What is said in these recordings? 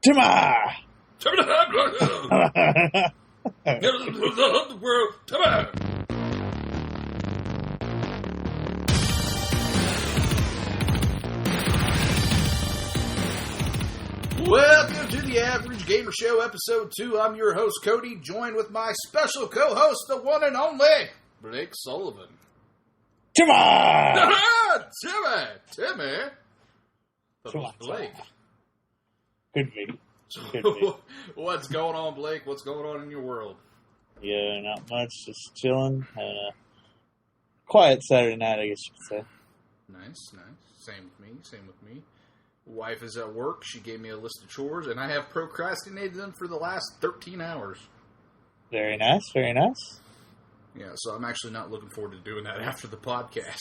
Timah! Welcome to the Average Gamer Show, Episode 2. I'm your host, Cody, joined with my special co-host, the one and only Blake Sullivan. Timah! Timmy! That was Blake. Could be. What's going on, Blake? What's going on in your world? Yeah, not much. Just chilling. Quiet Saturday night, I guess you could say. Nice. Same with me. Wife is at work. She gave me a list of chores, and I have procrastinated them for the last 13 hours. Very nice. Yeah, so I'm actually not looking forward to doing that after the podcast.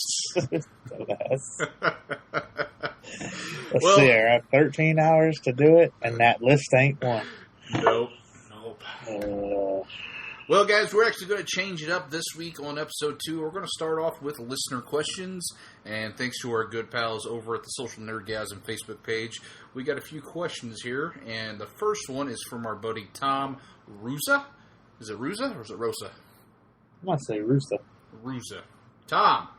Let's see, I have 13 hours to do it, and that list ain't one. Nope. Well, guys, we're actually going to change it up this week on Episode 2. We're going to start off with listener questions, and thanks to our good pals over at the Social Nerdgasm Facebook page, we got a few questions here, and the first one is from our buddy Tom Rusa. Is it Rusa or is it Rosa? I'm going to say Rusa. Tom.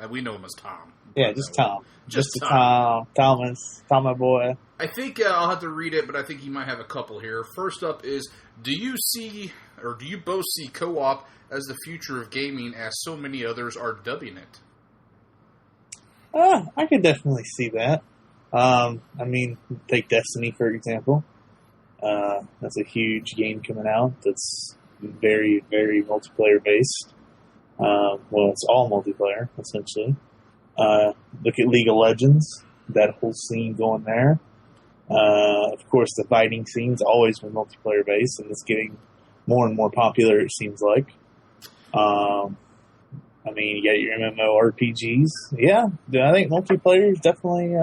We know him as Tom. Yeah, just Tom. Just Tom. Thomas, my boy. I think I'll have to read it, but I think you might have a couple here. First up is, do you both see co-op as the future of gaming as so many others are dubbing it? I could definitely see that. Take Destiny, for example. That's a huge game coming out that's very, very multiplayer based. It's all multiplayer, essentially. Look at League of Legends, that whole scene going there. Of course, the fighting scene's always been multiplayer based, and it's getting more and more popular, it seems like. You got your MMORPGs. Yeah, I think multiplayer is definitely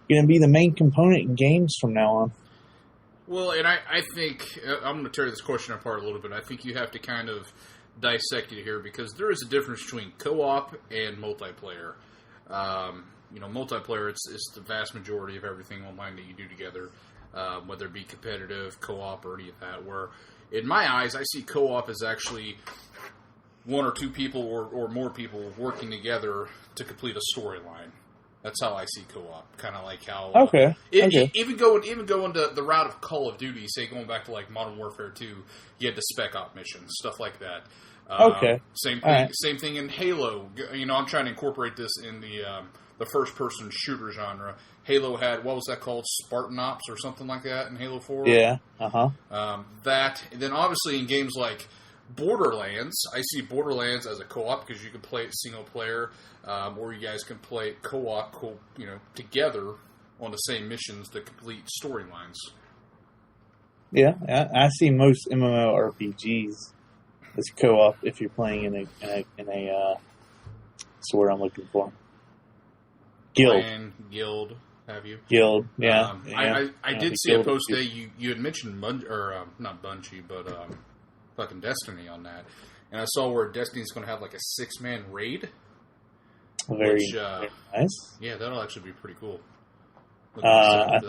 going to be the main component in games from now on. Well, and I think, I'm going to tear this question apart a little bit. I think you have to kind of dissect it here, because there is a difference between co-op and multiplayer. Multiplayer, it's the vast majority of everything online that you do together, whether it be competitive, co-op, or any of that, where, in my eyes, I see co-op as actually one or two people or more people working together to complete a storyline. That's how I see co-op. Kind of like how... Okay. Even going to the route of Call of Duty, say going back to like Modern Warfare 2, you had the spec op missions, stuff like that. Okay. Same thing. Right. Same thing in Halo. I'm trying to incorporate this in the first-person shooter genre. Halo had, what was that called? Spartan Ops or something like that in Halo 4? Yeah. Then obviously in games like Borderlands, I see Borderlands as a co-op because you can play it single player, or you guys can play co-op, together on the same missions to complete storylines. Yeah, I see most MMORPGs as co-op if you're playing in a what's the word I'm looking for? Guild, have you? Guild, yeah. I did see a post today. You had mentioned not Bungie, but fucking Destiny on that, and I saw where Destiny's going to have like a 6-man raid. Very nice. Yeah, that'll actually be pretty cool. I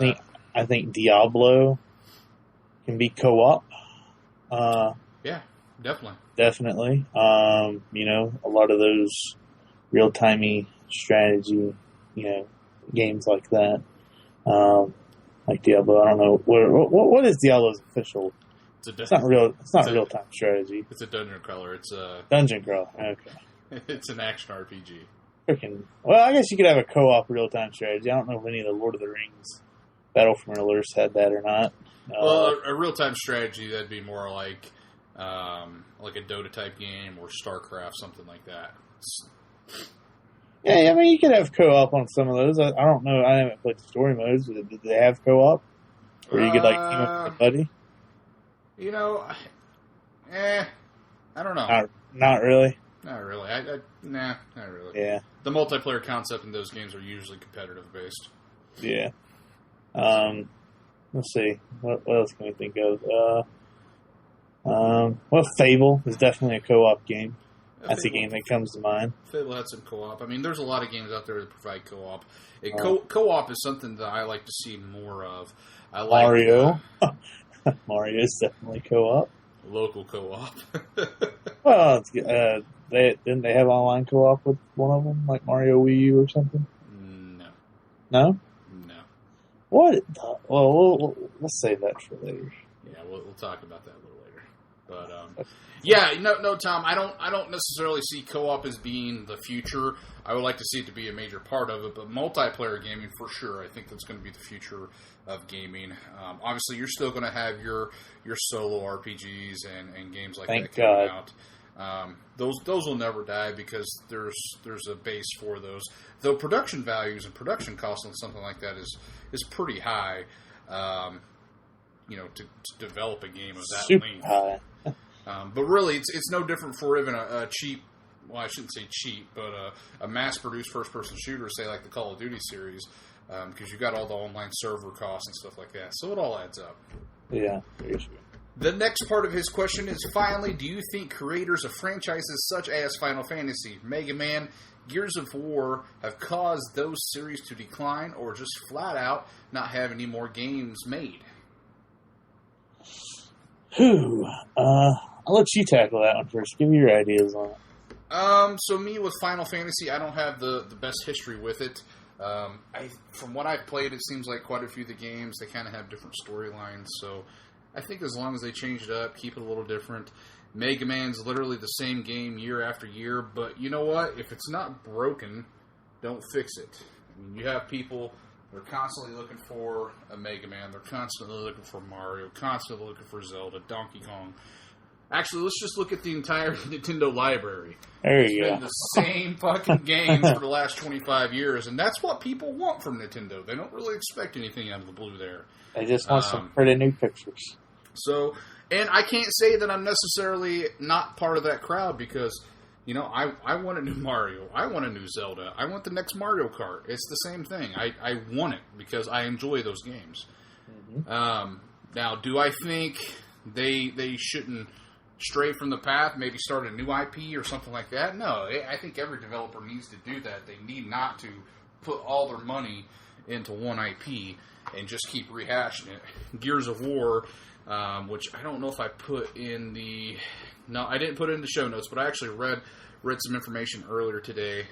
think Diablo can be co-op. Yeah, definitely. Definitely. A lot of those real-timey strategy, games like that. Like Diablo. I don't know what is Diablo's official. It's not real-time strategy. It's a dungeon crawler. It's a dungeon crawler. Okay. It's an action RPG. Well, I guess you could have a co-op real-time strategy. I don't know if any of the Lord of the Rings Battle for Middle-earth had that or not. Well, a real-time strategy, that'd be more like a Dota-type game or StarCraft, something like that. Yeah, you could have co-op on some of those. I don't know. I haven't played the story modes. Did they have co-op? Or you could, team up with a buddy? I don't know. Not really? Not really. Not really. Yeah. The multiplayer concept in those games are usually competitive-based. Yeah. Let's see. What else can we think of? Fable is definitely a co-op game. That's a game that comes to mind. Fable had some co-op. I mean, there's a lot of games out there that provide co-op. Co-op is something that I like to see more of. I like Mario. Mario is definitely co-op. Local co-op. Well, didn't they have online co-op with one of them, like Mario Wii U or something? No. No? No. What? Well, let's save that for later. Yeah, we'll talk about that a little later. But yeah, no, Tom. I don't necessarily see co-op as being the future. I would like to see it to be a major part of it, but multiplayer gaming for sure. I think that's going to be the future of gaming. Obviously, you're still going to have your solo RPGs and games like that coming out. Those will never die because there's a base for those. Though production values and production costs on something like that is pretty high. To develop a game of that super length. high. But really, it's no different for even a cheap. Well, I shouldn't say cheap, but a mass-produced first-person shooter, say like the Call of Duty series, because you've got all the online server costs and stuff like that. So it all adds up. Yeah, very true. The next part of his question is, finally, do you think creators of franchises such as Final Fantasy, Mega Man, Gears of War have caused those series to decline or just flat out not have any more games made? I'll let you tackle that one first. Give me your ideas on it. So me with Final Fantasy, I don't have the best history with it. From what I've played, it seems like quite a few of the games, they kind of have different storylines. So I think as long as they change it up, keep it a little different. Mega Man's literally the same game year after year, but you know what? If it's not broken, don't fix it. I mean, you have people, they're constantly looking for a Mega Man, they're constantly looking for Mario, constantly looking for Zelda, Donkey Kong. Actually, let's just look at the entire Nintendo library. There you go. go. It's been the same fucking games for the last 25 years, and that's what people want from Nintendo. They don't really expect anything out of the blue there. They just want some pretty new pictures. So, and I can't say that I'm necessarily not part of that crowd because, I want a new Mario. I want a new Zelda. I want the next Mario Kart. It's the same thing. I want it because I enjoy those games. Mm-hmm. Now, do I think they shouldn't stray from the path, maybe start a new IP or something like that? No, I think every developer needs to do that. They need not to put all their money into one IP and just keep rehashing it. Gears of War, which I don't know if I put in the... No, I didn't put it in the show notes, but I actually read some information earlier today.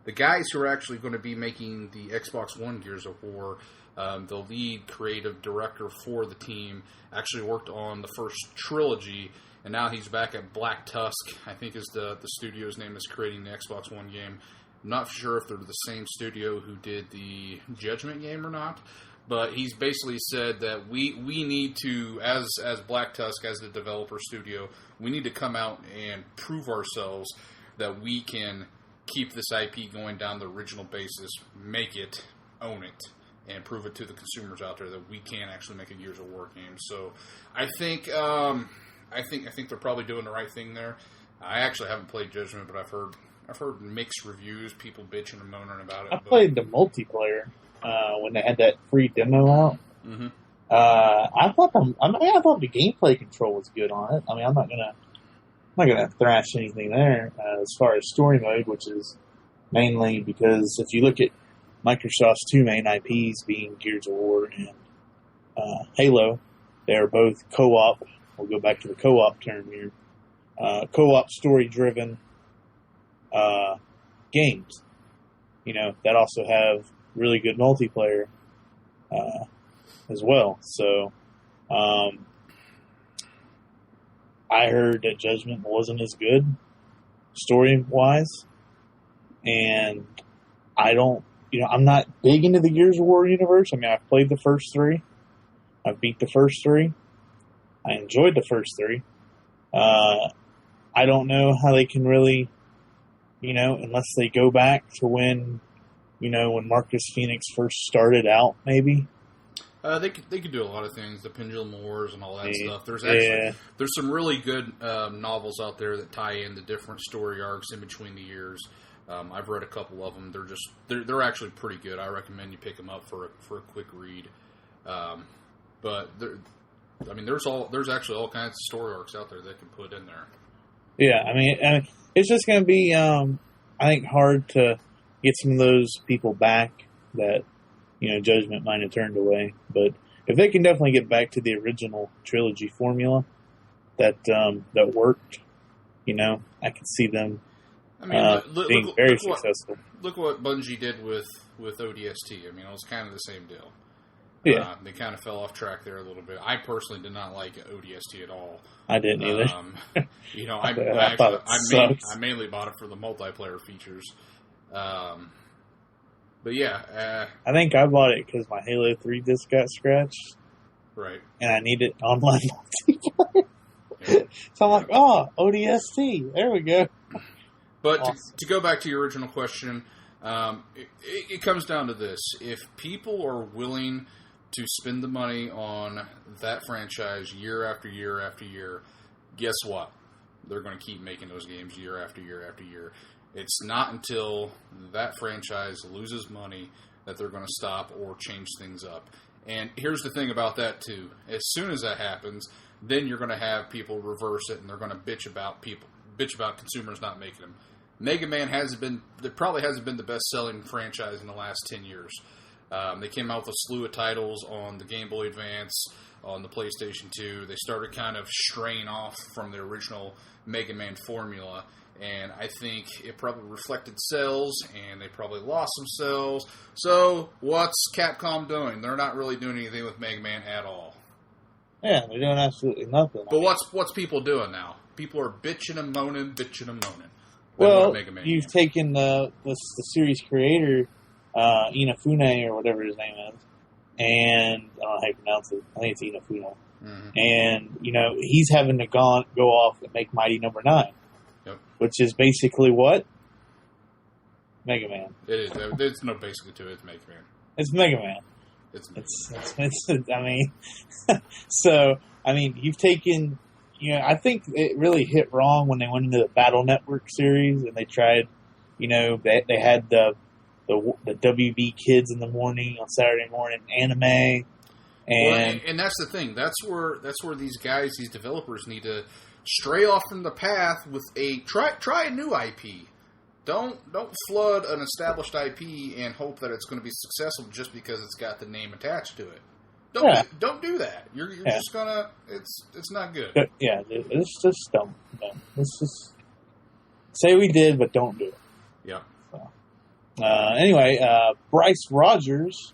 The guys who are actually going to be making the Xbox One Gears of War, the lead creative director for the team, actually worked on the first trilogy, and now he's back at Black Tusk, I think is the studio's name that's creating the Xbox One game. I'm not sure if they're the same studio who did the Judgment game or not, but he's basically said that we need to, as Black Tusk, as the developer studio, we need to come out and prove ourselves that we can keep this IP going down the original basis, make it, own it, and prove it to the consumers out there that we can actually make a Gears of War game. So I think they're probably doing the right thing there. I actually haven't played Judgment, but I've heard mixed reviews, people bitching and moaning about it. I played the multiplayer when they had that free demo out. Mm-hmm. I thought the gameplay control was good on it. I mean, I'm not gonna thrash anything there as far as story mode, which is mainly because if you look at Microsoft's two main IPs being Gears of War and Halo, they are both co-op. We'll go back to the co-op term here. Co-op story-driven games. That also have really good multiplayer as well. So I heard that Judgment wasn't as good story-wise, and I'm not big into the Gears of War universe. I mean, I've played the first three. I've beat the first three. I enjoyed the first three. I don't know how they can really, unless they go back to when Marcus Phoenix first started out, maybe. They could do a lot of things, the Pendulum Wars and all that stuff. There's some really good novels out there that tie in the different story arcs in between the years. I've read a couple of them. They're actually pretty good. I recommend you pick them up for a quick read. But there's actually all kinds of story arcs out there they can put in there. Yeah, I mean, it's just going to be, I think, hard to get some of those people back that, Judgment might have turned away. But if they can definitely get back to the original trilogy formula that worked, I could see them being very successful. Look what Bungie did with ODST. I mean, it was kind of the same deal. Yeah. They kind of fell off track there a little bit. I personally did not like ODST at all. I didn't either. I mainly bought it for the multiplayer features. But yeah. I think I bought it because my Halo 3 disc got scratched. Right. And I needed online multiplayer. Yeah. So I'm like, ODST. There we go. But awesome. to go back to your original question, it comes down to this. If people are willing to spend the money on that franchise year after year after year, guess what? They're going to keep making those games year after year after year. It's not until that franchise loses money that they're going to stop or change things up. And here's the thing about that, too. As soon as that happens, then you're going to have people reverse it, and they're going to bitch about consumers not making them. Mega Man probably hasn't been the best-selling franchise in the last 10 years. They came out with a slew of titles on the Game Boy Advance, on the PlayStation 2. They started kind of straying off from the original Mega Man formula, and I think it probably reflected sales, and they probably lost some sales. So what's Capcom doing? They're not really doing anything with Mega Man at all. Yeah, they're doing absolutely nothing. But what's people doing now? People are bitching and moaning. Well, you've taken the series creator, Inafune, or whatever his name is, and I don't know how you pronounce it. I think it's Inafune. Mm-hmm. And, he's having to go off and make Mighty No. 9, yep. Which is basically what? Mega Man. It is. There's no basically to it. It's Mega Man. It's Mega Man. You've taken... I think it really hit wrong when they went into the Battle Network series and they tried, they had the WB Kids in the morning on Saturday morning anime, and that's the thing. That's where these developers need to stray off from the path with try a new IP. Don't flood an established IP and hope that it's going to be successful just because it's got the name attached to it. Don't do that. You're just gonna. It's not good. It's just dumb. Let's just say we did, but don't do it. Yeah. So, anyway, Bryce Rogers,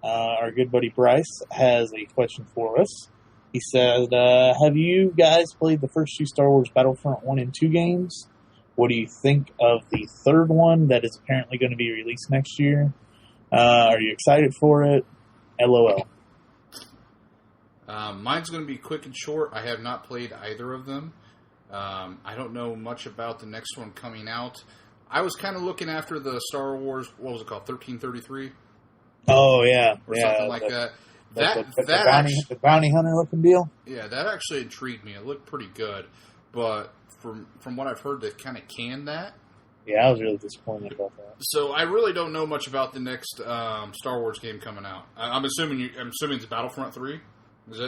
our good buddy Bryce, has a question for us. He said, "Have you guys played the first two Star Wars Battlefront 1 and 2 games? What do you think of the third one that is apparently going to be released next year? Are you excited for it? LOL." Mine's going to be quick and short. I have not played either of them. I don't know much about the next one coming out. I was kind of looking after the Star Wars, what was it called, 1333? Oh, yeah. Or something like that. The bounty hunter looking deal? Yeah, that actually intrigued me. It looked pretty good. But from what I've heard, they've kind of canned that. Yeah, I was really disappointed about that. So I really don't know much about the next Star Wars game coming out. I'm assuming it's Battlefront 3?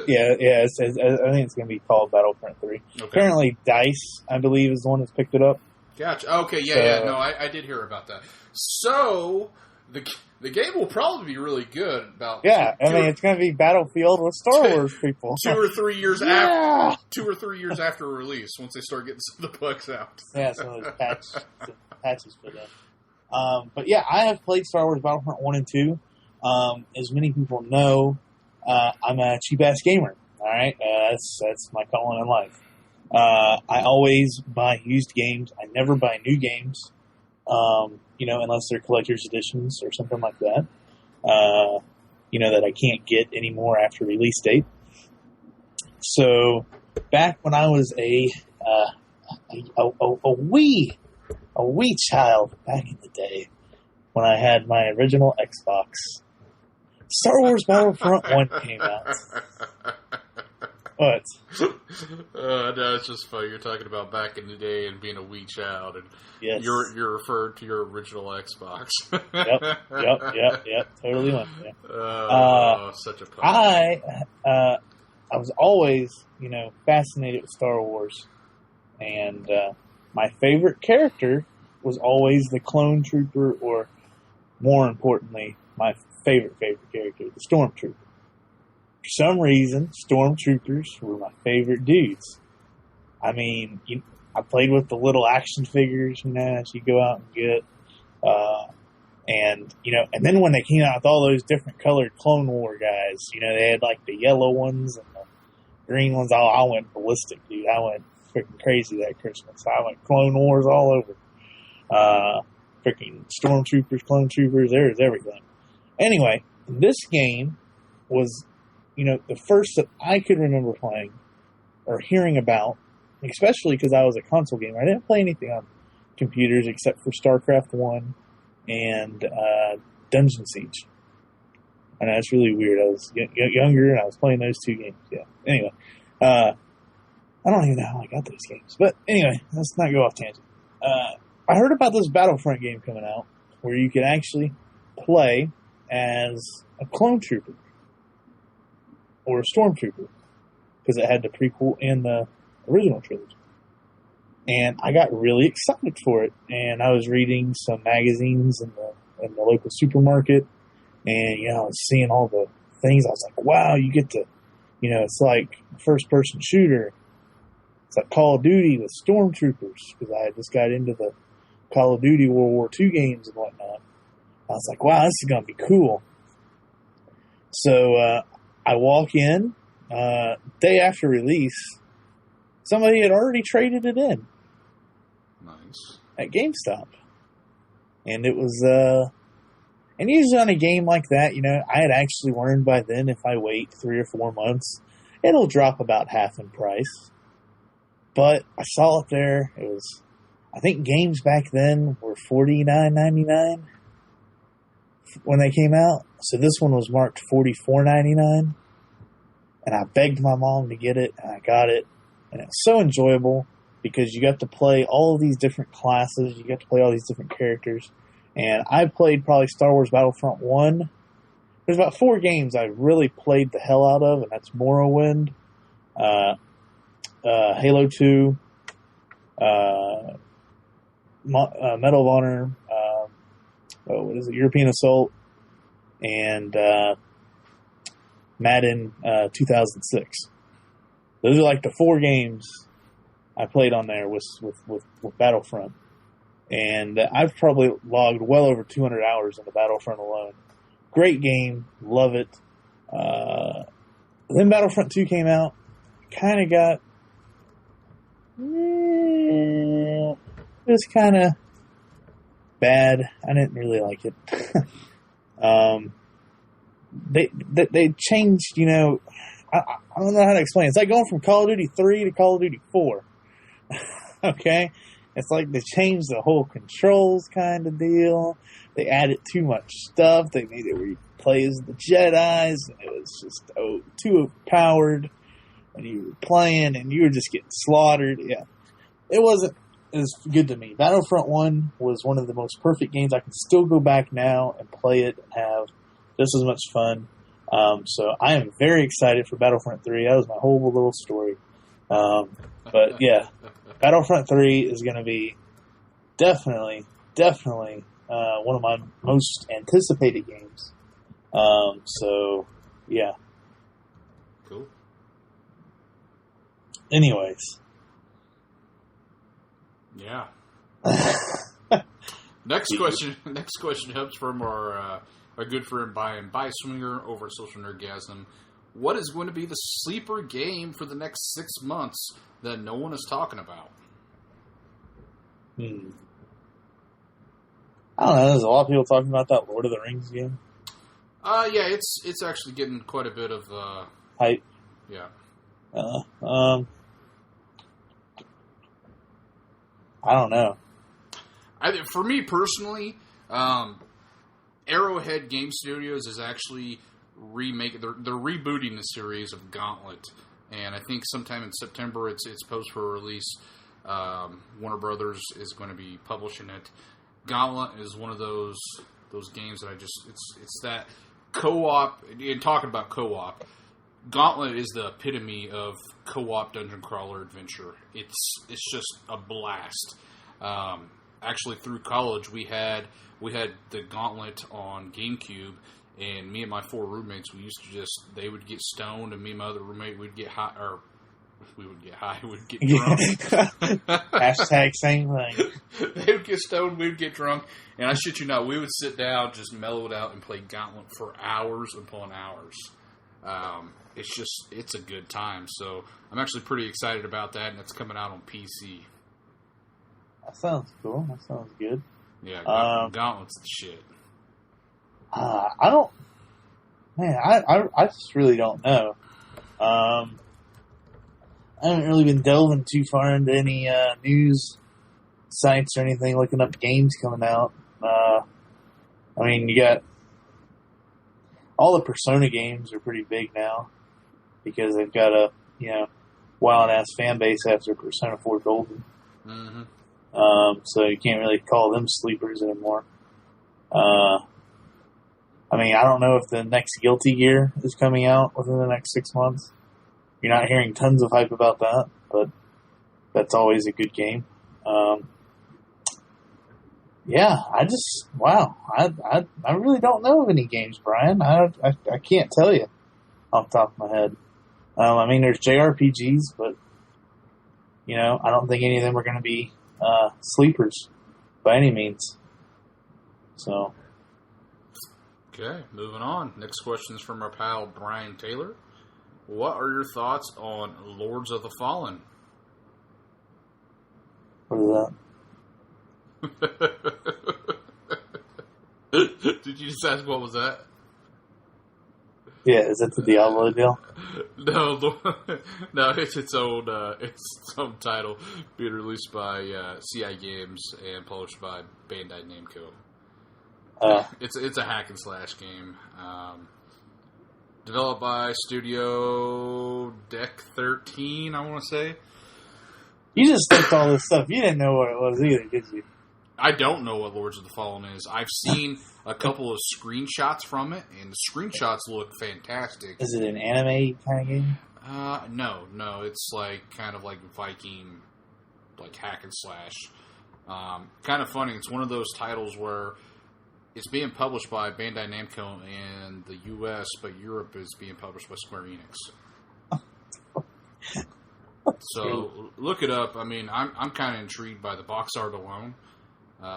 Yeah. I think it's going to be called Battlefront 3. Okay. Apparently, DICE, I believe, is the one that's picked it up. Gotcha. Okay, yeah. No, I did hear about that. So the game will probably be really good. It's going to be Battlefield with Star Wars people. 2 or 3 years after. 2 or 3 years after release, once they start getting some of the bugs out. Yeah, some of those patches for that. But yeah, I have played Star Wars Battlefront 1 and 2. As many people know, I'm a cheap-ass gamer, all right? That's my calling in life. I always buy used games. I never buy new games, unless they're collector's editions or something like that, that I can't get anymore after release date. So back when I was a wee child back in the day, when I had my original Xbox, Star Wars Battlefront 1 came out. What? No, it's just funny. You're talking about back in the day and being a wee child, and yes. You're referred to your original Xbox. Yep. Totally went there. Such a pun. I was always, fascinated with Star Wars, and my favorite character was always the clone trooper, or more importantly, my favorite character, the stormtrooper. For some reason, stormtroopers were my favorite dudes. I mean, I played with the little action figures, as you go out and get. And then when they came out with all those different colored Clone War guys, they had like the yellow ones and the green ones. Oh, I went ballistic, dude. I went freaking crazy that Christmas. I went Clone Wars all over. Freaking stormtroopers, clone troopers, there's everything. Anyway, this game was, the first that I could remember playing or hearing about, especially because I was a console gamer. I didn't play anything on computers except for StarCraft 1 and Dungeon Siege. I know it's really weird. I was younger and I was playing those two games. Yeah. Anyway, I don't even know how I got those games. But anyway, let's not go off tangent. I heard about this Battlefront game coming out where you could actually play as a clone trooper or a stormtrooper because it had the prequel and the original trilogy. And I got really excited for it. And I was reading some magazines in the local supermarket, and I was seeing all the things. I was like, wow, you get to, it's like a first-person shooter. It's like Call of Duty with stormtroopers, because I had just got into the Call of Duty World War II games and whatnot. I was like, wow, this is going to be cool. So I walk in, day after release, somebody had already traded it in. Nice. At GameStop. And it was, and usually on a game like that, I had actually learned by then if I wait 3 or 4 months, it'll drop about half in price. But I saw it there. It was, I think games back then were $49.99 when they came out. So this one was marked $44.99. And I begged my mom to get it, and I got it. And it was so enjoyable because you got to play all of these different classes. You got to play all these different characters. And I played probably Star Wars Battlefront 1. There's about 4 games I really played the hell out of, and that's Morrowind, Halo 2, Medal of Honor, European Assault, and Madden 2006. Those are like the 4 games I played on there with Battlefront. And I've probably logged well over 200 hours into Battlefront alone. Great game. Love it. Then Battlefront 2 came out. Kind of got... it was kind of bad. I didn't really like it. They changed, I don't know how to explain it. It's like going from Call of Duty 3 to Call of Duty 4. Okay? It's like they changed the whole controls kind of deal. They added too much stuff. They made it where you play as the Jedis. And it was just too overpowered. And you were playing and you were just getting slaughtered. Yeah. It wasn't as good to me. Battlefront 1 was one of the most perfect games. I can still go back now and play it and have just as much fun. So I am very excited for Battlefront 3. That was my whole little story. But yeah, Battlefront 3 is going to be definitely one of my most anticipated games. So yeah. Cool. Anyways. Yeah. Next question comes from our good friend Brian Byswinger over at Social Nerdgasm. What is going to be the sleeper game for the next 6 months that no one is talking about? I don't know. There's a lot of people talking about that Lord of the Rings game. Yeah, it's actually getting quite a bit of hype. Yeah. I don't know. For me personally, Arrowhead Game Studios is actually they're rebooting the series of Gauntlet, and I think sometime in September it's post for release. Warner Brothers is going to be publishing it. Gauntlet is one of those games that it's that co-op. And talking about co-op, Gauntlet is the epitome of co-op dungeon crawler adventure. It's just a blast. Actually, through college, we had the Gauntlet on GameCube, and me and my 4 roommates, we used to they would get stoned, and me and my other roommate would get high, or we would get high, we'd get drunk. Hashtag same thing. They would get stoned, we would get drunk, and I shit you not, we would sit down, just mellow it out, and play Gauntlet for hours upon hours. It's a good time. So I'm actually pretty excited about that, and it's coming out on PC. That sounds cool. That sounds good. Yeah, Gauntlet's the shit. I just really don't know. I haven't really been delving too far into any news sites or anything, looking up games coming out. I mean, you got all the Persona games are pretty big now because they've got a wild ass fan base after Persona 4 Golden. Mm-hmm. So you can't really call them sleepers anymore. I mean, I don't know if the next Guilty Gear is coming out within the next 6 months. You're not hearing tons of hype about that, but that's always a good game. Yeah, I really don't know of any games, Brian. I can't tell you off the top of my head. I mean, there's JRPGs, but I don't think any of them are going to be sleepers by any means. So, okay, moving on. Next question is from our pal Brian Taylor. What are your thoughts on Lords of the Fallen? What is that? Did you just ask what was that? Yeah, is it the Diablo deal? No, it's its own title, being released by CI Games and published by Bandai Namco. It's a hack and slash game, developed by Studio Deck 13. I want to say. You just looked all this stuff. You didn't know what it was either, did you? I don't know what Lords of the Fallen is. I've seen a couple of screenshots from it, and the screenshots look fantastic. Is it an anime kind of game? No. It's kind of like Viking, like hack and slash. Kind of funny. It's one of those titles where it's being published by Bandai Namco in the U.S., but Europe is being published by Square Enix. So look it up. I mean, I'm kind of intrigued by the box art alone.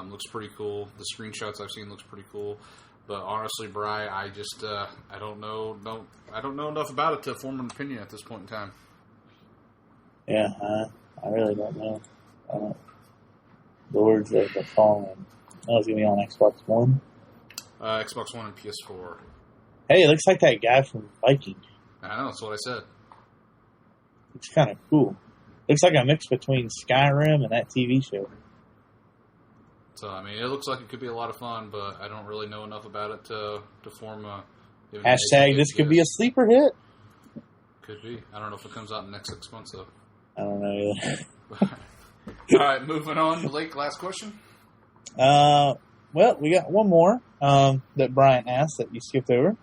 Looks pretty cool. The screenshots I've seen looks pretty cool. But honestly, Bri, I just I don't know enough about it to form an opinion at this point in time. Yeah, I really don't know. Lords of the Fallen. Oh, it's gonna be on Xbox One. Xbox One and PS4. Hey, it looks like that guy from Viking. I know, that's what I said. It's kind of cool. Looks like a mix between Skyrim and that TV show. So, I mean, it looks like it could be a lot of fun, but I don't really know enough about it to form a... Hashtag this could be a sleeper hit. Could be. I don't know if it comes out in the next 6 months, though. I don't know either. All right, moving on. Blake, last question. Well, we got one more that Brian asked that you skipped over.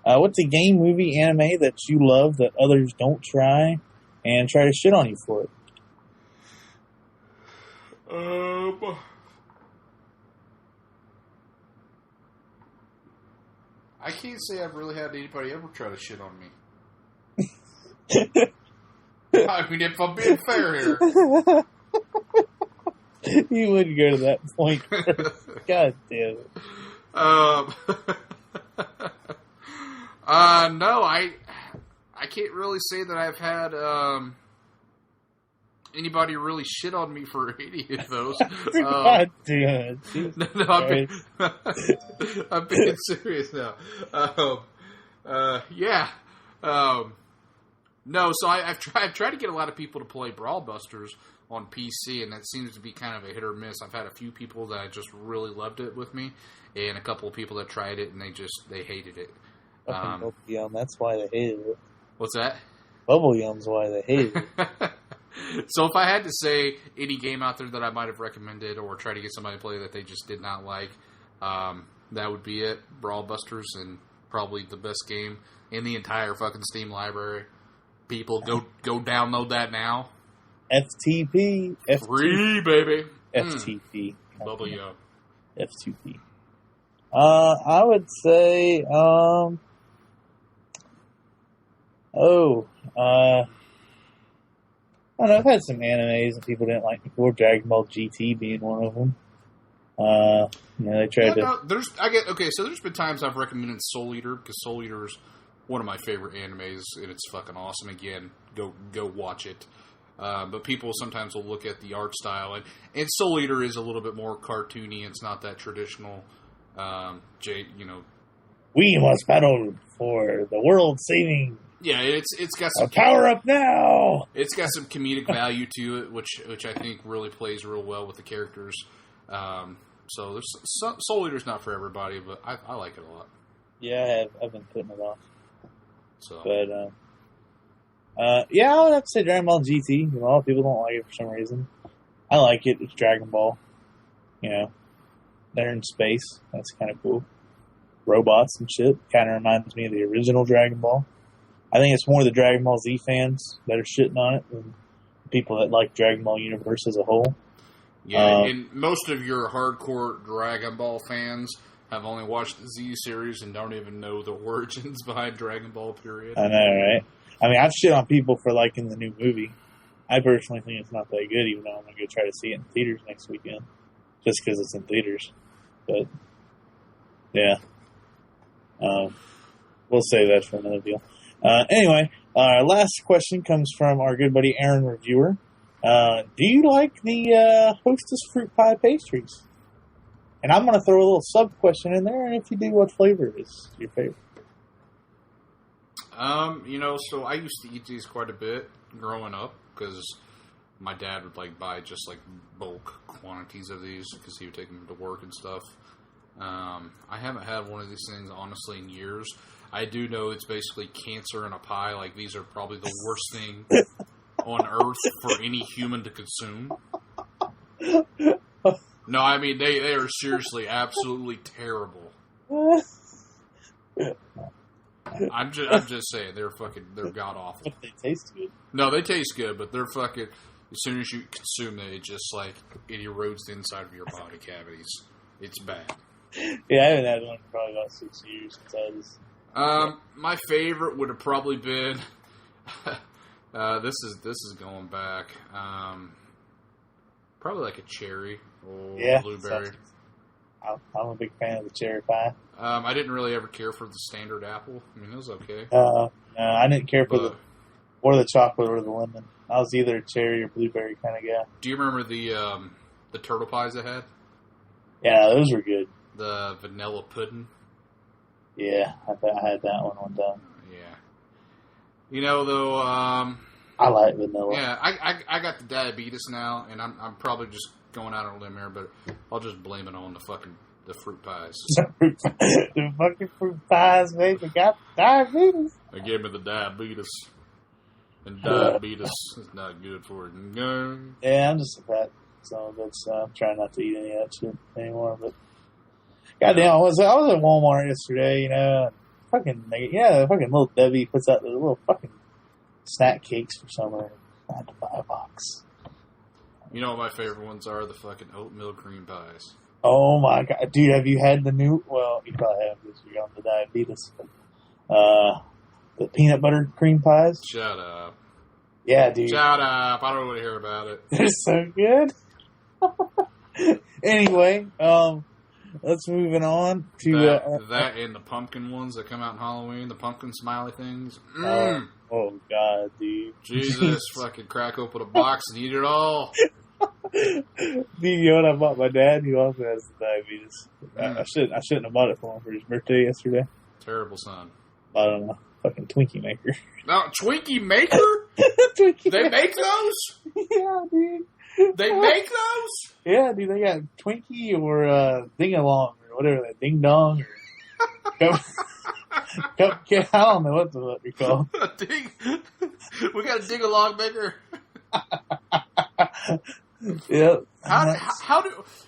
What's a game, movie, anime that you love that others don't try and try to shit on you for it? I can't say I've really had anybody ever try to shit on me. I mean, if I'm being fair here. You wouldn't go to that point. God damn it. No, I can't really say that I've had anybody really shit on me for any of those. God damn it. No, I'm being serious now. Yeah. No, so I've tried to get a lot of people to play Brawl Busters on PC, and that seems to be kind of a hit or miss. I've had a few people that just really loved it with me, and a couple of people that tried it and they hated it. Bubble Yum, that's why they hated it. What's that? Bubble Yum's why they hated it. So if I had to say any game out there that I might have recommended or try to get somebody to play that they just did not like, that would be it. Brawl Busters, and probably the best game in the entire fucking Steam library. People, go download that now. FTP. Free, baby. FTP. Bubble yup. F2P. I would say, I don't know, I've had some animes that people didn't like before, Dragon Ball GT being one of them. They tried to... So there's been times I've recommended Soul Eater, because Soul Eater is one of my favorite animes, and it's fucking awesome. Again, go watch it. But people sometimes will look at the art style, and Soul Eater is a little bit more cartoony. It's not that traditional, We must battle for the world saving. Yeah, it's got some power up now. It's got some comedic value to it, which I think really plays real well with the characters. So there's Soul Eater's not for everybody, but I like it a lot. Yeah, I've been putting it off. So, but I would have to say Dragon Ball GT. A lot of people don't like it for some reason. I like it. It's Dragon Ball. They're in space. That's kind of cool. Robots and shit. Kind of reminds me of the original Dragon Ball. I think it's more the Dragon Ball Z fans that are shitting on it than people that like Dragon Ball universe as a whole. Yeah, and most of your hardcore Dragon Ball fans have only watched the Z series and don't even know the origins behind Dragon Ball, period. I know, right? I mean, I've shit on people for liking the new movie. I personally think it's not that good, even though I'm going to go try to see it in theaters next weekend. Just because it's in theaters. But, yeah. We'll save that for another deal. Anyway, our last question comes from our good buddy Aaron Reviewer. Do you like the Hostess fruit pie pastries? And I'm going to throw a little sub question in there, and if you do, what flavor is your favorite? So I used to eat these quite a bit growing up because my dad would buy just bulk quantities of these because he would take them to work and stuff. I haven't had one of these things honestly in years. I do know it's basically cancer in a pie. These are probably the worst thing on earth for any human to consume. No, I mean they are seriously absolutely terrible. I'm just saying they're god awful. But they taste good. No, they taste good, but they're fucking. As soon as you consume it, it just it erodes the inside of your body cavities. It's bad. Yeah, I haven't had one in probably about 6 years since I was. My favorite would have probably been. This is going back. Probably a cherry or blueberry. I'm a big fan of the cherry pie. I didn't really ever care for the standard apple. I mean, it was okay. No, I didn't care for the chocolate or the lemon. I was either a cherry or blueberry kind of guy. Do you remember the turtle pies they had? Yeah, those were good. The vanilla pudding. Yeah, I had that one time. Yeah. Though, I like vanilla. Yeah, I got the diabetes now, and I'm probably just going out on a limb here, but I'll just blame it on the fruit pies. The fucking fruit pies, baby, got diabetes. They gave me the diabetes, and diabetes is not good for it. No. Yeah, I'm just a fat son of a bitch. I'm trying not to eat any of that shit anymore, but goddamn, I was at Walmart yesterday, fucking little Debbie puts out the little fucking snack cakes for summer. I had to buy a box. You know what my favorite ones are? The fucking oatmeal cream pies. Oh my god, dude! Have you had the new? Well, you probably have because you're on the diabetes. The peanut butter cream pies. Shut up. Yeah, dude. Shut up! I don't want to hear about it. They're so good. Anyway, let's move on to that and the pumpkin ones that come out in Halloween. The pumpkin smiley things. Oh god, dude! Jesus, fucking crack open a box and eat it all. Dude, you know what I bought my dad? Who also has diabetes. I shouldn't have bought it for him for his birthday yesterday. Terrible son. I don't know. Fucking Twinkie maker. No, Twinkie maker? Twinkie they make those? Yeah, dude. They make those? Yeah, dude. They got Twinkie or Ding-a-Long or whatever that Ding Dong or Cupcake. I don't know what they're called. We got a Ding-a-Long maker. Yep.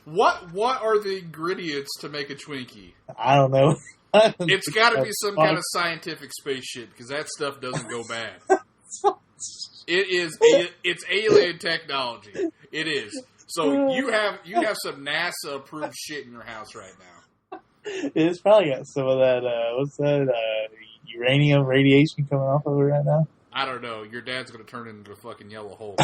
What are the ingredients to make a Twinkie? I don't know. It's got to be some kind of scientific space shit because that stuff doesn't go bad. It's alien technology. It is. So you have some NASA approved shit in your house right now. It's probably got some of that. What's that? Uranium radiation coming off of it right now. I don't know. Your dad's gonna turn into a fucking yellow hole.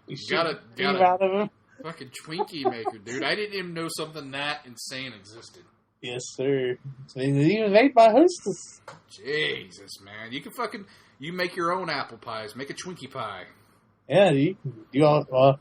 You gotta out of him. Fucking Twinkie maker, dude. I didn't even know something that insane existed. Yes, sir. It's even made by Hostess. Jesus, man. You make your own apple pies. Make a Twinkie pie. Yeah, you can do all. Well,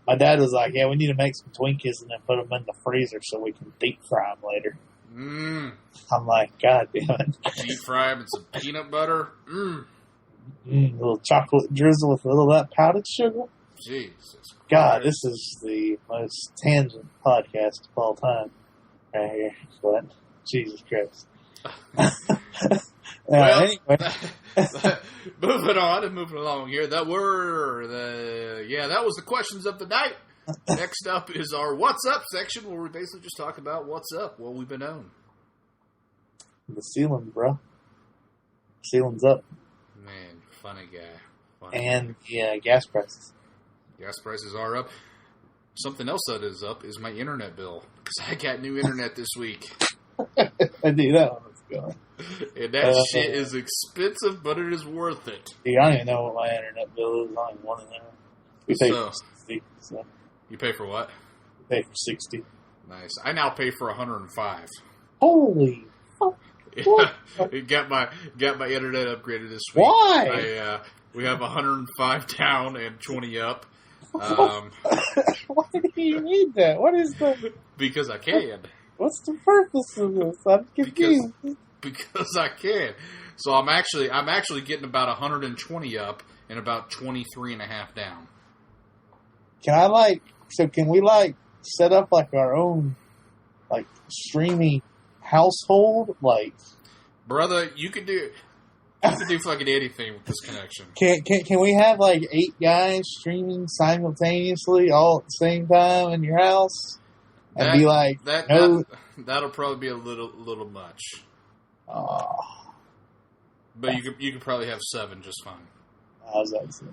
my dad was like, "Yeah, we need to make some Twinkies and then put them in the freezer so we can deep fry them later." I'm like, God damn it! Deep fry them in some peanut butter. A little chocolate drizzle with a little of that powdered sugar. Jesus. God, this is the most tangent podcast of all time, right here. But Jesus Christ. Well, anyway. moving along here. That was the questions of the night. Next up is our What's Up section, where we basically just talk about what's up, what we've been on. The ceiling, bro. Ceiling's up. Man, funny guy. And, yeah, gas prices. Gas prices are up. Something else that is up is my internet bill, because I got new internet this week. I do that one. Going. And that shit is expensive, but it is worth it. Dude, I don't even know what my internet bill is. I don't even want to know. We pay for 60. So. You pay for what? We pay for 60. Nice. I now pay for 105. Holy fuck. Yeah, got my internet upgraded this week. Why? We have 105 down and 20 up. Why do you need that? What is the... Because I can. What's the purpose of this? I'm confused. Because I can. So I'm actually getting about 120 up and about 23 and a half down. Can we set up our own streaming household? Brother, you could do fucking anything with this connection. Can we have 8 guys streaming simultaneously all at the same time in your house? And that'll probably be a little much. But you could probably have 7 just fine. I was about to say.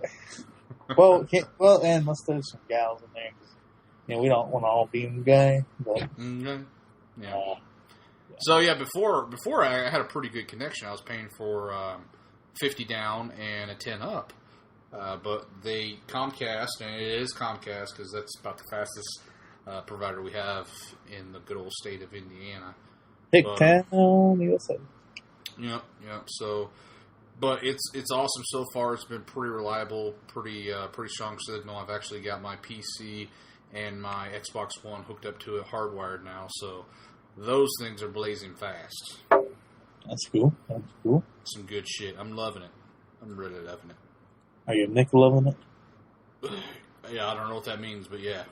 And let's throw some gals in there. We don't want to all be in guy. But, yeah. So yeah, before I had a pretty good connection. I was paying for 50 down and a 10 up. But Comcast, and it is Comcast because that's about the fastest provider we have in the good old state of Indiana. Big town, USA. Yeah. So, but it's awesome so far. It's been pretty reliable, pretty strong signal. I've actually got my PC and my Xbox One hooked up to it, hardwired now. So those things are blazing fast. That's cool. Some good shit. I'm loving it. I'm really loving it. Are you Nick loving it? Yeah, I don't know what that means, but yeah.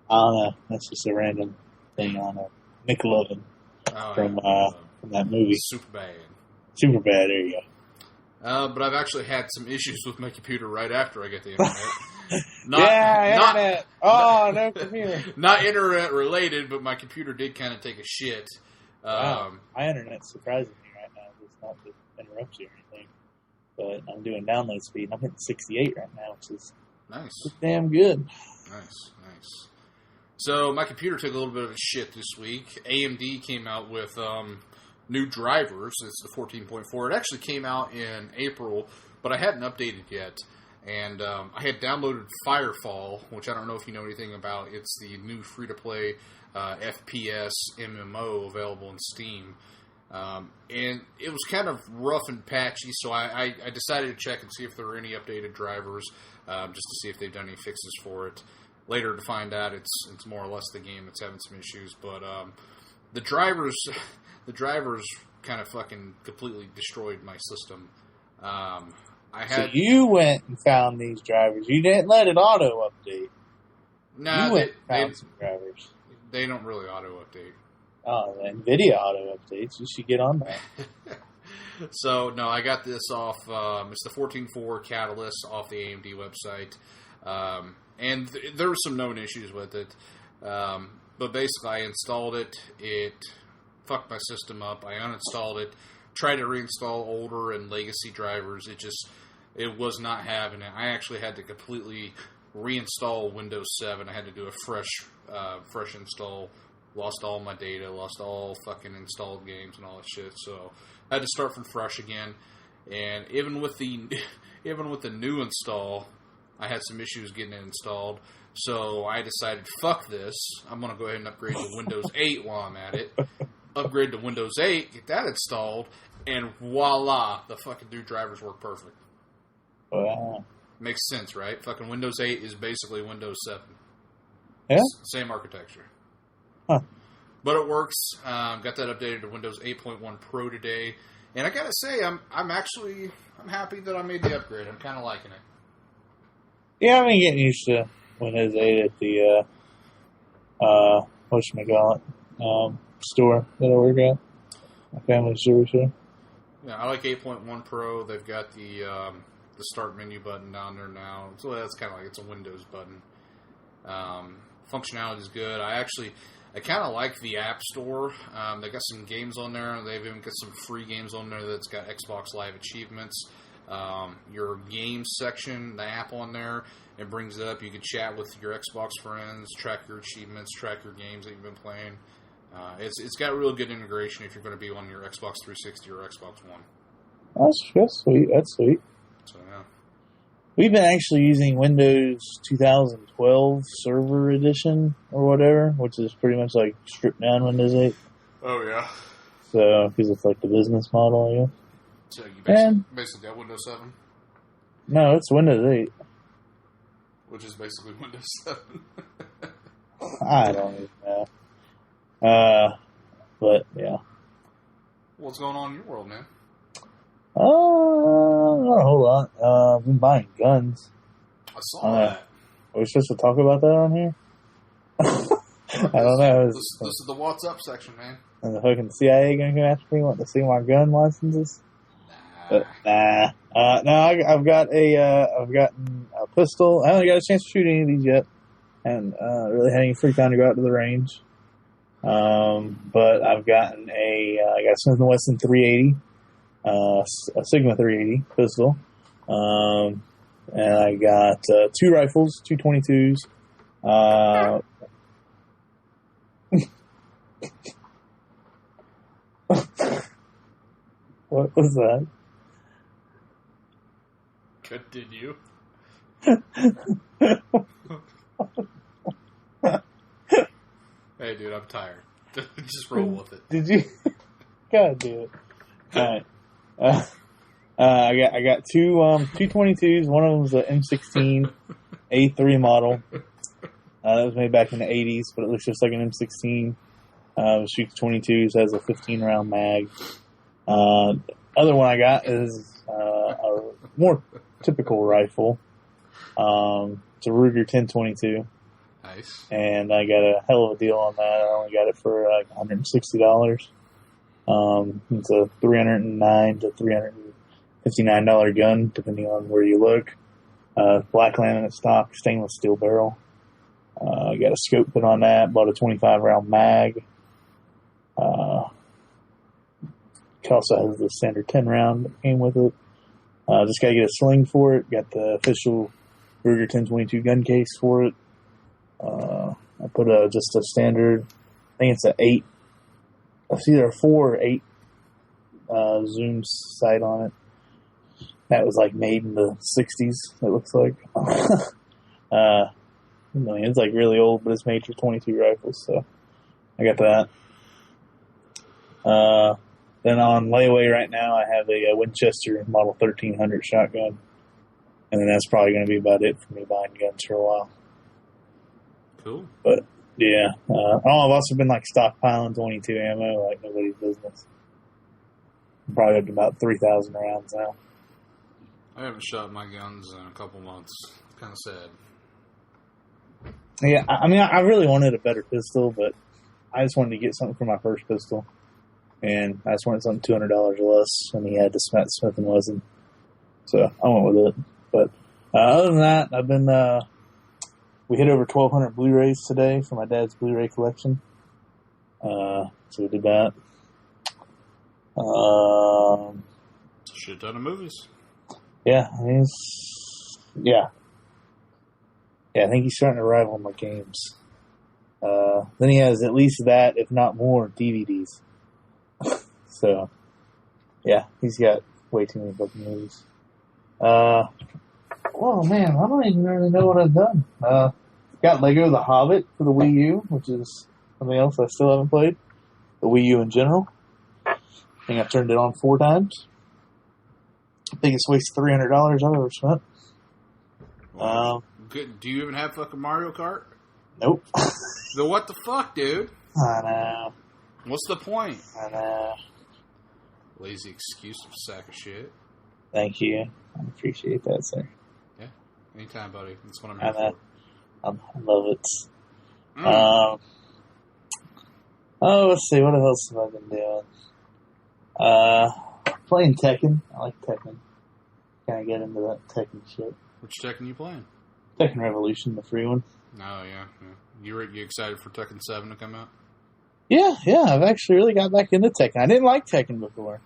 I don't know. That's just a random thing on Nick Lovin from that movie. Superbad. There you go. But I've actually had some issues with my computer right after I get the internet. Internet. No computer. Not internet related, but my computer did kind of take a shit. Wow. My internet's surprising me right now. It's not to interrupt you or anything. But I'm doing download speed, and I'm hitting 68 right now, which is nice. Damn good. Nice. So my computer took a little bit of a shit this week. AMD came out with new drivers. It's the 14.4. It actually came out in April, but I hadn't updated yet. And I had downloaded Firefall, which I don't know if you know anything about. It's the new free-to-play FPS MMO available in Steam. And it was kind of rough and patchy, so I decided to check and see if there were any updated drivers, just to see if they've done any fixes for it. Later to find out it's more or less the game that's having some issues, but the drivers kind of fucking completely destroyed my system. So you went and found these drivers. You didn't let it auto update. No, you went and found some drivers. They don't really auto update. Oh, the NVIDIA auto updates. You should get on that. So no, I got this off. It's the 14.4 Catalyst off the AMD website. And there were some known issues with it. But basically, I installed it. It fucked my system up. I uninstalled it. Tried to reinstall older and legacy drivers. It was not having it. I actually had to completely reinstall Windows 7. I had to do a fresh install. Lost all my data. Lost all fucking installed games and all that shit. So I had to start from fresh again. And even with the new install, I had some issues getting it installed. So I decided, fuck this. I'm going to go ahead and upgrade to Windows 8 while I'm at it. Upgrade to Windows 8, get that installed, and voila, the fucking new drivers work perfect. Wow. Makes sense, right? Fucking Windows 8 is basically Windows 7. Yeah? Same architecture. Huh. But it works. Got that updated to Windows 8.1 Pro today. And I gotta say, I'm happy that I made the upgrade. I'm kind of liking it. Yeah, I've been getting used to Windows 8 at the, whatchamacallit, store that I work at. My family store. Yeah, I like 8.1 Pro. They've got the start menu button down there now. So that's kind of like it's a Windows button. Functionality is good. I kind of like the App Store. They got some games on there. They've even got some free games on there that's got Xbox Live achievements. Your games section, the app on there, it brings it up. You can chat with your Xbox friends, track your achievements, track your games that you've been playing. It's got real good integration if you're going to be on your Xbox 360 or Xbox One. That's sweet. That's sweet. So, yeah. We've been actually using Windows 2012 Server Edition or whatever, which is pretty much like stripped down Windows 8. Oh, yeah. So, because it's like the business model, I guess. So, you basically got Windows 7? No, it's Windows 8. Which is basically Windows 7. I don't even know. But, yeah. What's going on in your world, man? Not a whole lot. I've been buying guns. I saw that. Are we supposed to talk about that on here? I don't know. This is the What's Up section, man. And the fucking CIA gonna come after me, wanting to see my gun licenses? But, nah. No, I've gotten a pistol. I haven't got a chance to shoot any of these yet. And, really had any free time to go out to the range. But I've gotten I got a Smith & Wesson 380. A Sigma 380 pistol. And I got, 2 rifles, 2 22s. What was that? Continue. Hey, dude, I'm tired. Just roll with it. Did you? God damn it! All right. I got two 22s. One of them was an M16 A3 model. That was made back in the 80s, but it looks just like an M16. It shoots 22s, has a 15 round mag. Other one I got is a more typical rifle. It's a Ruger 1022. Nice. And I got a hell of a deal on that. I only got it for like $160. It's a $309 to $359 gun, depending on where you look. Black laminate stock, stainless steel barrel. I got a scope put on that. Bought a 25 round mag. It also has the standard 10 round that came with it. Just got to get a sling for it. Got the official Ruger 1022 gun case for it. I put just a standard, I think it's an 8. It's either a 4 or 8 zoom sight on it. That was like made in the 60s, it looks like. It's like really old, but it's made for 22 rifles, so I got that. Then on layaway right now, I have a Winchester Model 1300 shotgun. And then that's probably going to be about it for me buying guns for a while. Cool. But, yeah. I've also been, like, stockpiling 22 ammo like nobody's business. I'm probably up to about 3,000 rounds now. I haven't shot my guns in a couple months. Kind of sad. Yeah, I mean, I really wanted a better pistol, but I just wanted to get something for my first pistol. And I just wanted something $200 less, and he had to Smith & Wesson. So I went with it. But other than that, I've been we hit over 1,200 Blu-rays today for my dad's Blu-ray collection. So we did that. Shit ton of movies. Yeah, yeah, I think he's starting to rival my games. Then he has at least that, if not more, DVDs. So, yeah, he's got way too many fucking movies. Oh man, I don't even really know what I've done. Got Lego The Hobbit for the Wii U, which is something else I still haven't played. The Wii U in general. I think I've turned it on 4 times. Biggest waste of $300 I've ever spent. Good. Do you even have fucking Mario Kart? Nope. So what the fuck, dude? I know. What's the point? I know. Lazy excuse of a sack of shit. Thank you. I appreciate that, sir. Yeah. Anytime, buddy. That's what I'm here for. I love it. Let's see. What else have I been doing? Playing Tekken. I like Tekken. Kind of get into that Tekken shit. Which Tekken you playing? Tekken Revolution, the free one. Oh, yeah. You excited for Tekken 7 to come out? Yeah. I've actually really got back into Tekken. I didn't like Tekken before.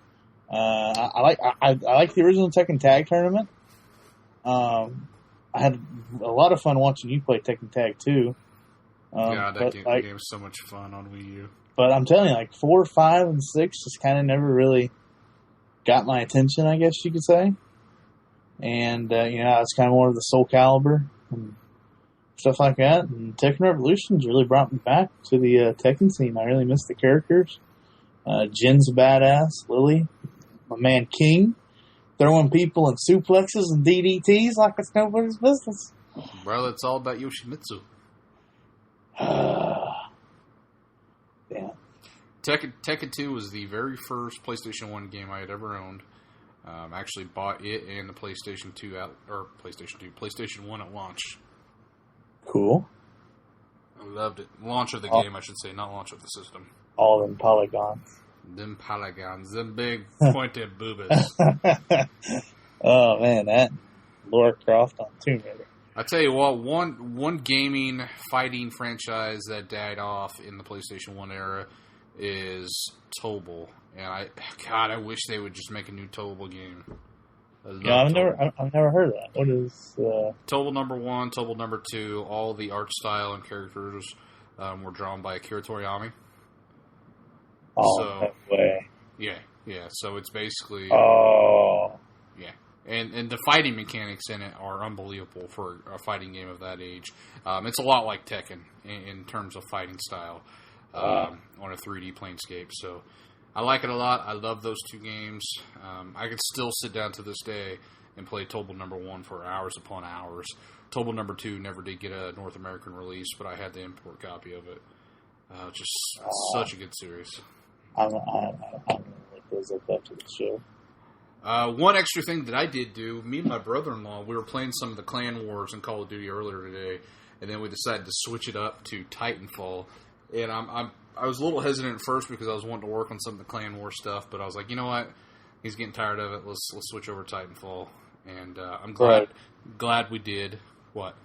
I like the original Tekken Tag Tournament. I had a lot of fun watching you play Tekken Tag too. That game is so much fun on Wii U. But I'm telling you, like 4, 5, and 6 just kind of never really got my attention, I guess you could say. And I was kind of more of the Soul Calibur and stuff like that. And Tekken Revolution's really brought me back to the Tekken scene. I really miss the characters. Jin's a badass. Lily, my man King, throwing people in suplexes and DDTs like it's nobody's business. Well, it's all about Yoshimitsu. Yeah. Tekken 2 was the very first PlayStation 1 game I had ever owned. I actually bought it and the PlayStation 1 at launch. Cool. I loved it. Launch of the game, I should say, not launch of the system. All them polygons. Them polygons. Them big pointed boobas. Oh, man, that Lara Croft on Tomb Raider. I tell you what, one gaming fighting franchise that died off in the PlayStation 1 era is Tobal. And I wish they would just make a new Tobal game. I've never heard of that. What is Tobal number 1, Tobal number 2? All the art style and characters were drawn by Akira Toriyama. Oh, no way. Yeah. So it's basically yeah. And the fighting mechanics in it are unbelievable for a fighting game of that age. It's a lot like Tekken in terms of fighting style on a 3D planescape. So I like it a lot. I love those two games. I could still sit down to this day and play Tobal number 1 for hours upon hours. Tobal number 2 never did get a North American release, but I had the import copy of it. Just such a good series. I'm like those up to the show. One extra thing that I did do, me and my brother-in-law, we were playing some of the Clan Wars in Call of Duty earlier today, and then we decided to switch it up to Titanfall. And I was a little hesitant at first because I was wanting to work on some of the Clan War stuff, but I was like, you know what? He's getting tired of it. Let's switch over to Titanfall. And I'm glad we did. What?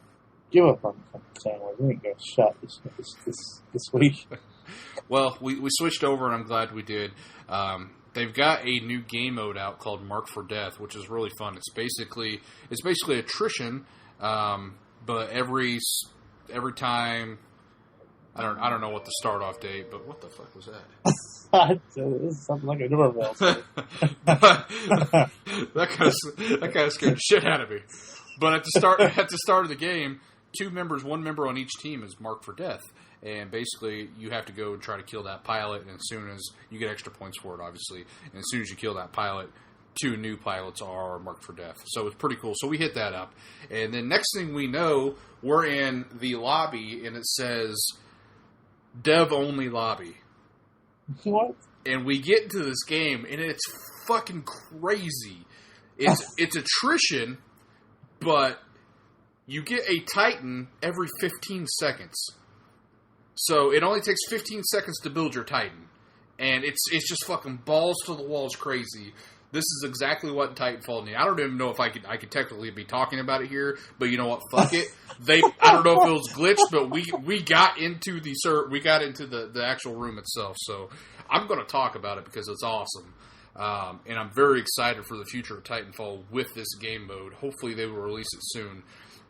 Give up on Clan Wars. We ain't got shot this week. Well, we switched over, and I'm glad we did. They've got a new game mode out called Mark for Death, which is really fun. It's basically attrition, but every time. I don't know what the start off date, but what the fuck was that? This is something like a doorbell. that kind of scared the shit out of me. But at the start of the game, one member on each team is marked for death. And basically, you have to go and try to kill that pilot, and as soon as you get extra points for it, obviously, and as soon as you kill that pilot, 2 new pilots are marked for death. So it's pretty cool. So we hit that up. And then next thing we know, we're in the lobby, and it says, Dev-only lobby. What? And we get into this game, and it's fucking crazy. It's attrition, but you get a Titan every 15 seconds. So it only takes 15 seconds to build your Titan. And it's just fucking balls to the walls crazy. This is exactly what Titanfall needs. I don't even know if I could technically be talking about it here, but you know what? Fuck it. I don't know if it was glitched, but we got into the actual room itself. So I'm going to talk about it because it's awesome. And I'm very excited for the future of Titanfall with this game mode. Hopefully they will release it soon.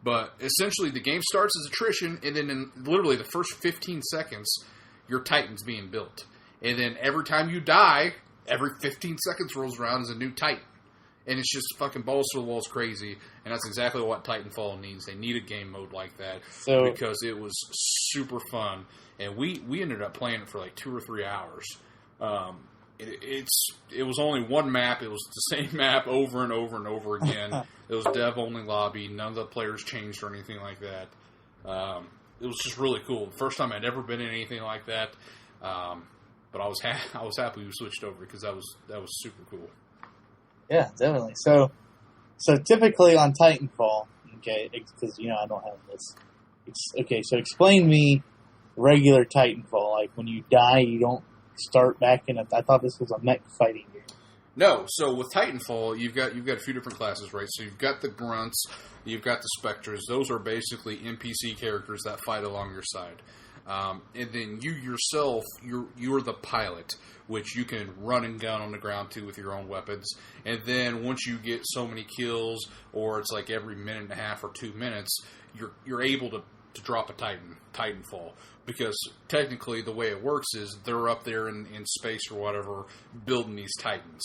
But essentially the game starts as attrition, and then in literally the first 15 seconds, your Titan's being built. And then every time you die, every 15 seconds rolls around as a new Titan. And it's just fucking balls to the walls crazy. And that's exactly what Titanfall needs. They need a game mode like that because it was super fun. And we ended up playing it for like 2 or 3 hours. It was only one map. It was the same map over and over and over again. It was dev-only lobby. None of the players changed or anything like that. It was just really cool. The first time I'd ever been in anything like that. But I was happy we switched over because that was super cool. Yeah, definitely. So typically on Titanfall, okay, because I don't have this. Okay, so explain me regular Titanfall. Like when you die, you don't start back in. I thought this was a mech fighting game. No, so with Titanfall, you've got a few different classes, right? So you've got the grunts, you've got the specters. Those are basically NPC characters that fight along your side. And then you yourself, you're the pilot, which you can run and gun on the ground too with your own weapons. And then once you get so many kills, or it's like every minute and a half or 2 minutes, you're able to drop a Titanfall. Because technically the way it works is they're up there in space or whatever building these Titans.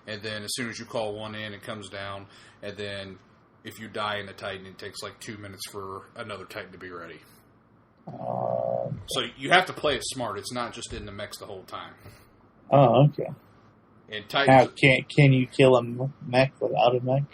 And then as soon as you call one in, it comes down. And then if you die in the Titan, it takes like 2 minutes for another Titan to be ready. So you have to play it smart. It's not just in the mechs the whole time. Oh, okay. And Titans, can you kill a mech without a mech?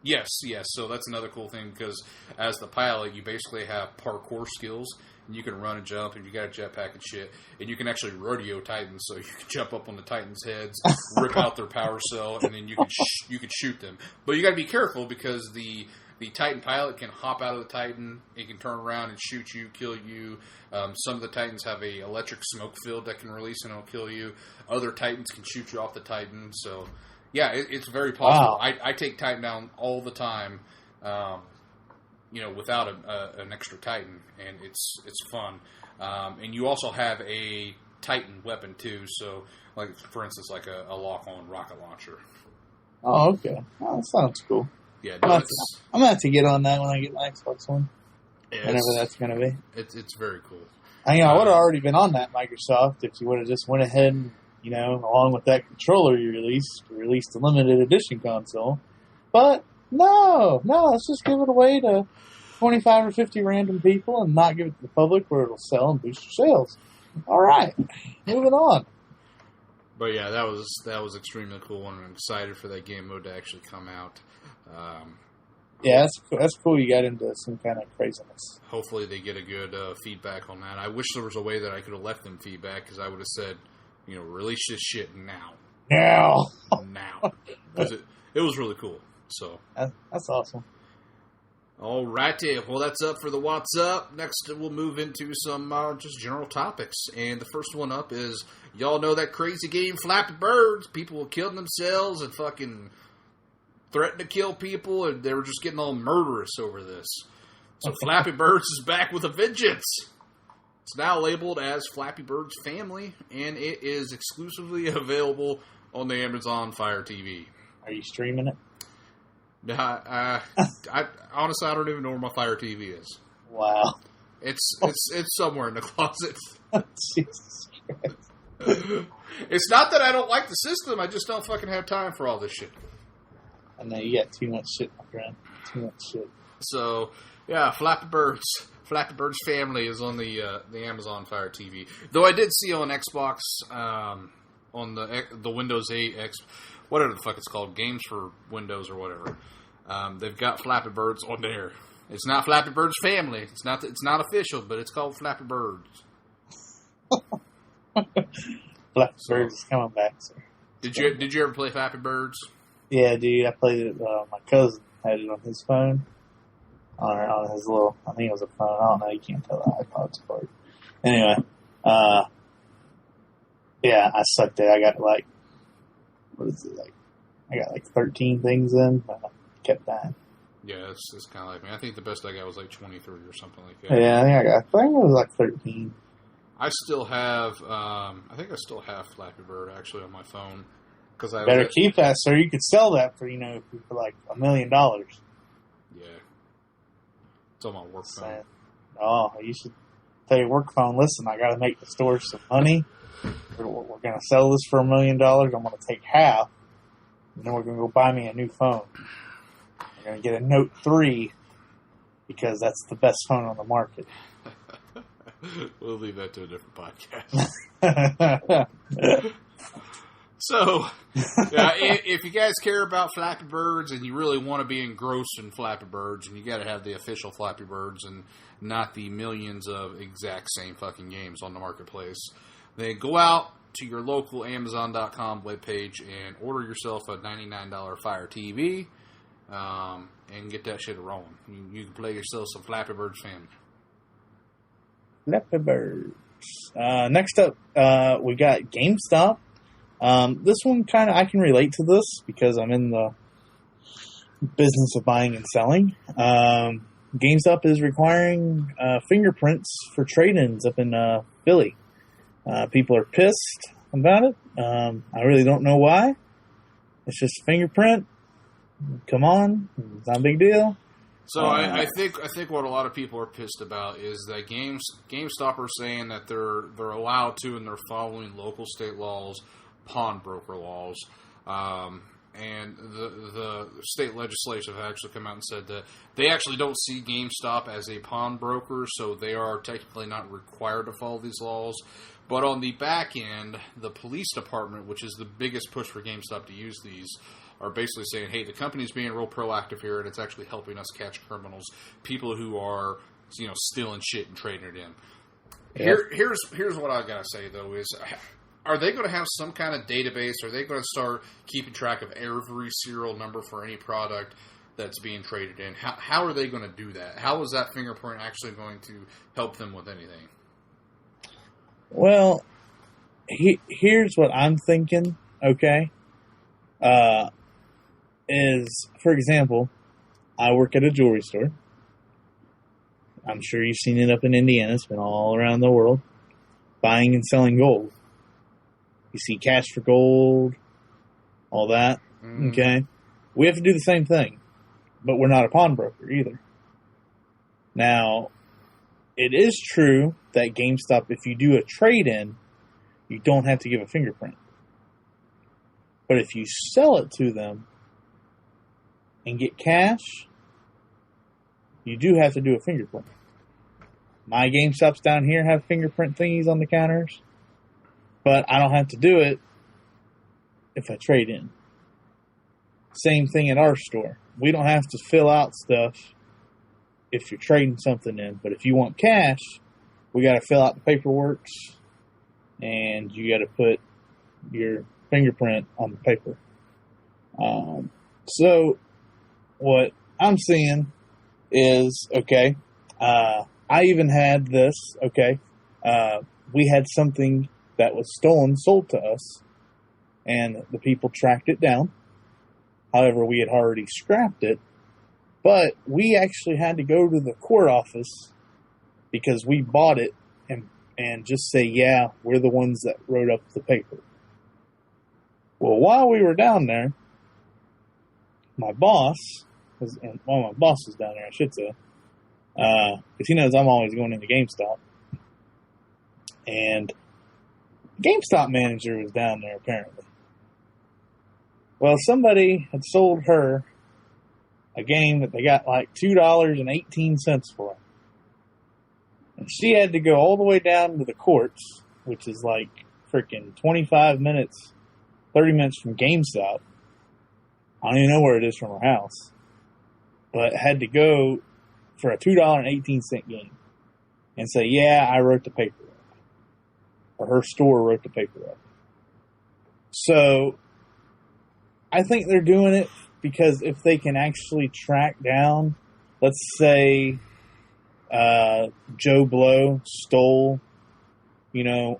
Yes. So that's another cool thing because as the pilot, you basically have parkour skills. And you can run and jump, and you got a jetpack and shit. And you can actually rodeo Titans, so you can jump up on the Titans' heads, rip out their power cell, and then you can shoot them. But you got to be careful because the Titan pilot can hop out of the Titan. It can turn around and shoot you, kill you. Some of the Titans have a electric smoke field that can release and it'll kill you. Other Titans can shoot you off the Titan. So, yeah, it's very possible. Wow. I take Titan down all the time. Without an extra Titan, and it's fun. And you also have a Titan weapon too. So, like for instance, like a lock-on rocket launcher. Oh, okay. Oh, that sounds cool. Yeah, I'm gonna have to get on that when I get my Xbox One. Yeah, whenever that's gonna be. It's very cool. I would have already been on that Microsoft if you would have just went ahead and along with that controller you released a limited edition console. But no, let's just give it away to 25 or 50 random people and not give it to the public where it'll sell and boost your sales. All right, moving on. But yeah, that was extremely cool, and I'm excited for that game mode to actually come out. Yeah, that's cool. You got into some kind of craziness. Hopefully, they get a good feedback on that. I wish there was a way that I could have left them feedback because I would have said, release this shit now. Now. Because it was really cool. So that's awesome. Alrighty, well that's up for the What's Up. Next we'll move into some just general topics. And the first one up is, y'all know that crazy game Flappy Birds? People were killing themselves and fucking threatened to kill people, and they were just getting all murderous over this. So Flappy Birds is back with a vengeance. It's now labeled as Flappy Bird's Family, and it is exclusively available on the Amazon Fire TV. Are you streaming it? I honestly, I don't even know where my Fire TV is. Wow. It's somewhere in the closet. Jesus Christ. It's not that I don't like the system, I just don't fucking have time for all this shit. I know, you got too much shit, my friend. Too much shit. So, yeah, Flappy Bird's Family is on the Amazon Fire TV. Though I did see on Xbox, on the Windows 8 whatever the fuck it's called, Games for Windows or whatever. They've got Flappy Birds on there. It's not Flappy Bird's Family. It's not official, but it's called Flappy Birds. Flappy Birds is coming back, sir. Did you ever play Flappy Birds? Yeah, dude. I played it. My cousin had it on his phone. On his little, I think it was a phone. I don't know. You can't tell the iPods apart. Anyway, Yeah, I sucked it. I got like, what is it, like, I got like 13 things in, but I kept dying. Yeah, it's kind of like me. I think the best I got was like 23 or something like that. Yeah, I think it was like 13. I still have, I think I still have Flappy Bird actually on my phone. Cause I Better keep that, sir. You could sell that for, for like $1 million. Yeah. It's on my work phone. Oh, you should tell your work phone, listen, I got to make the store some money. We're going to sell this for $1 million. I'm going to take half, and then we're going to go buy me a new phone. We're going to get a Note 3 because that's the best phone on the market. We'll leave that to a different podcast. So, if you guys care about Flappy Birds and you really want to be engrossed in Flappy Birds, and you got to have the official Flappy Birds and not the millions of exact same fucking games on the marketplace, then go out to your local Amazon.com webpage and order yourself a $99 Fire TV and get that shit rolling. You can play yourself some Flappy Birds family. Flappy Birds. Next up, we got GameStop. This one I can relate to this because I'm in the business of buying and selling. GameStop is requiring fingerprints for trade-ins up in Philly. People are pissed about it. I really don't know why. It's just a fingerprint. Come on, it's not a big deal. So I think what a lot of people are pissed about is that GameStop are saying that they're allowed to, and they're following local state laws, pawnbroker laws, and the state legislature have actually come out and said that they actually don't see GameStop as a pawnbroker, so they are technically not required to follow these laws. But on the back end, the police department, which is the biggest push for GameStop to use these, are basically saying, hey, the company's being real proactive here, and it's actually helping us catch criminals, people who are, stealing shit and trading it in. Yep. Here's what I gotta say, though, is are they going to have some kind of database? Are they going to start keeping track of every serial number for any product that's being traded in? How are they going to do that? How is that fingerprint actually going to help them with anything? Well, here's what I'm thinking, okay? Is, for example, I work at a jewelry store. I'm sure you've seen it up in Indiana. It's been all around the world. Buying and selling gold. You see cash for gold, all that, okay? We have to do the same thing, but we're not a pawnbroker either. Now, it is true that GameStop, if you do a trade-in, you don't have to give a fingerprint. But if you sell it to them and get cash, you do have to do a fingerprint. My GameStops down here have fingerprint thingies on the counters, but I don't have to do it if I trade in. Same thing at our store. We don't have to fill out stuff if you're trading something in, but if you want cash, we got to fill out the paperwork, and you got to put your fingerprint on the paper. So what I'm seeing is, okay, I even had this, okay, we had something that was stolen, sold to us, and the people tracked it down. However, we had already scrapped it, but we actually had to go to the court office because we bought it and just say, yeah, we're the ones that wrote up the paper. Well, while we were down there, my boss, my boss was down there, I should say, because he knows I'm always going into GameStop, and GameStop manager was down there apparently. Well, somebody had sold her a game that they got like $2.18 for. And she had to go all the way down to the courts, which is like freaking 25 minutes, 30 minutes from GameStop. I don't even know where it is from her house. But had to go for a $2.18 game and say, yeah, I wrote the paper up. Or her store wrote the paper up. So I think they're doing it because if they can actually track down, let's say Joe Blow stole,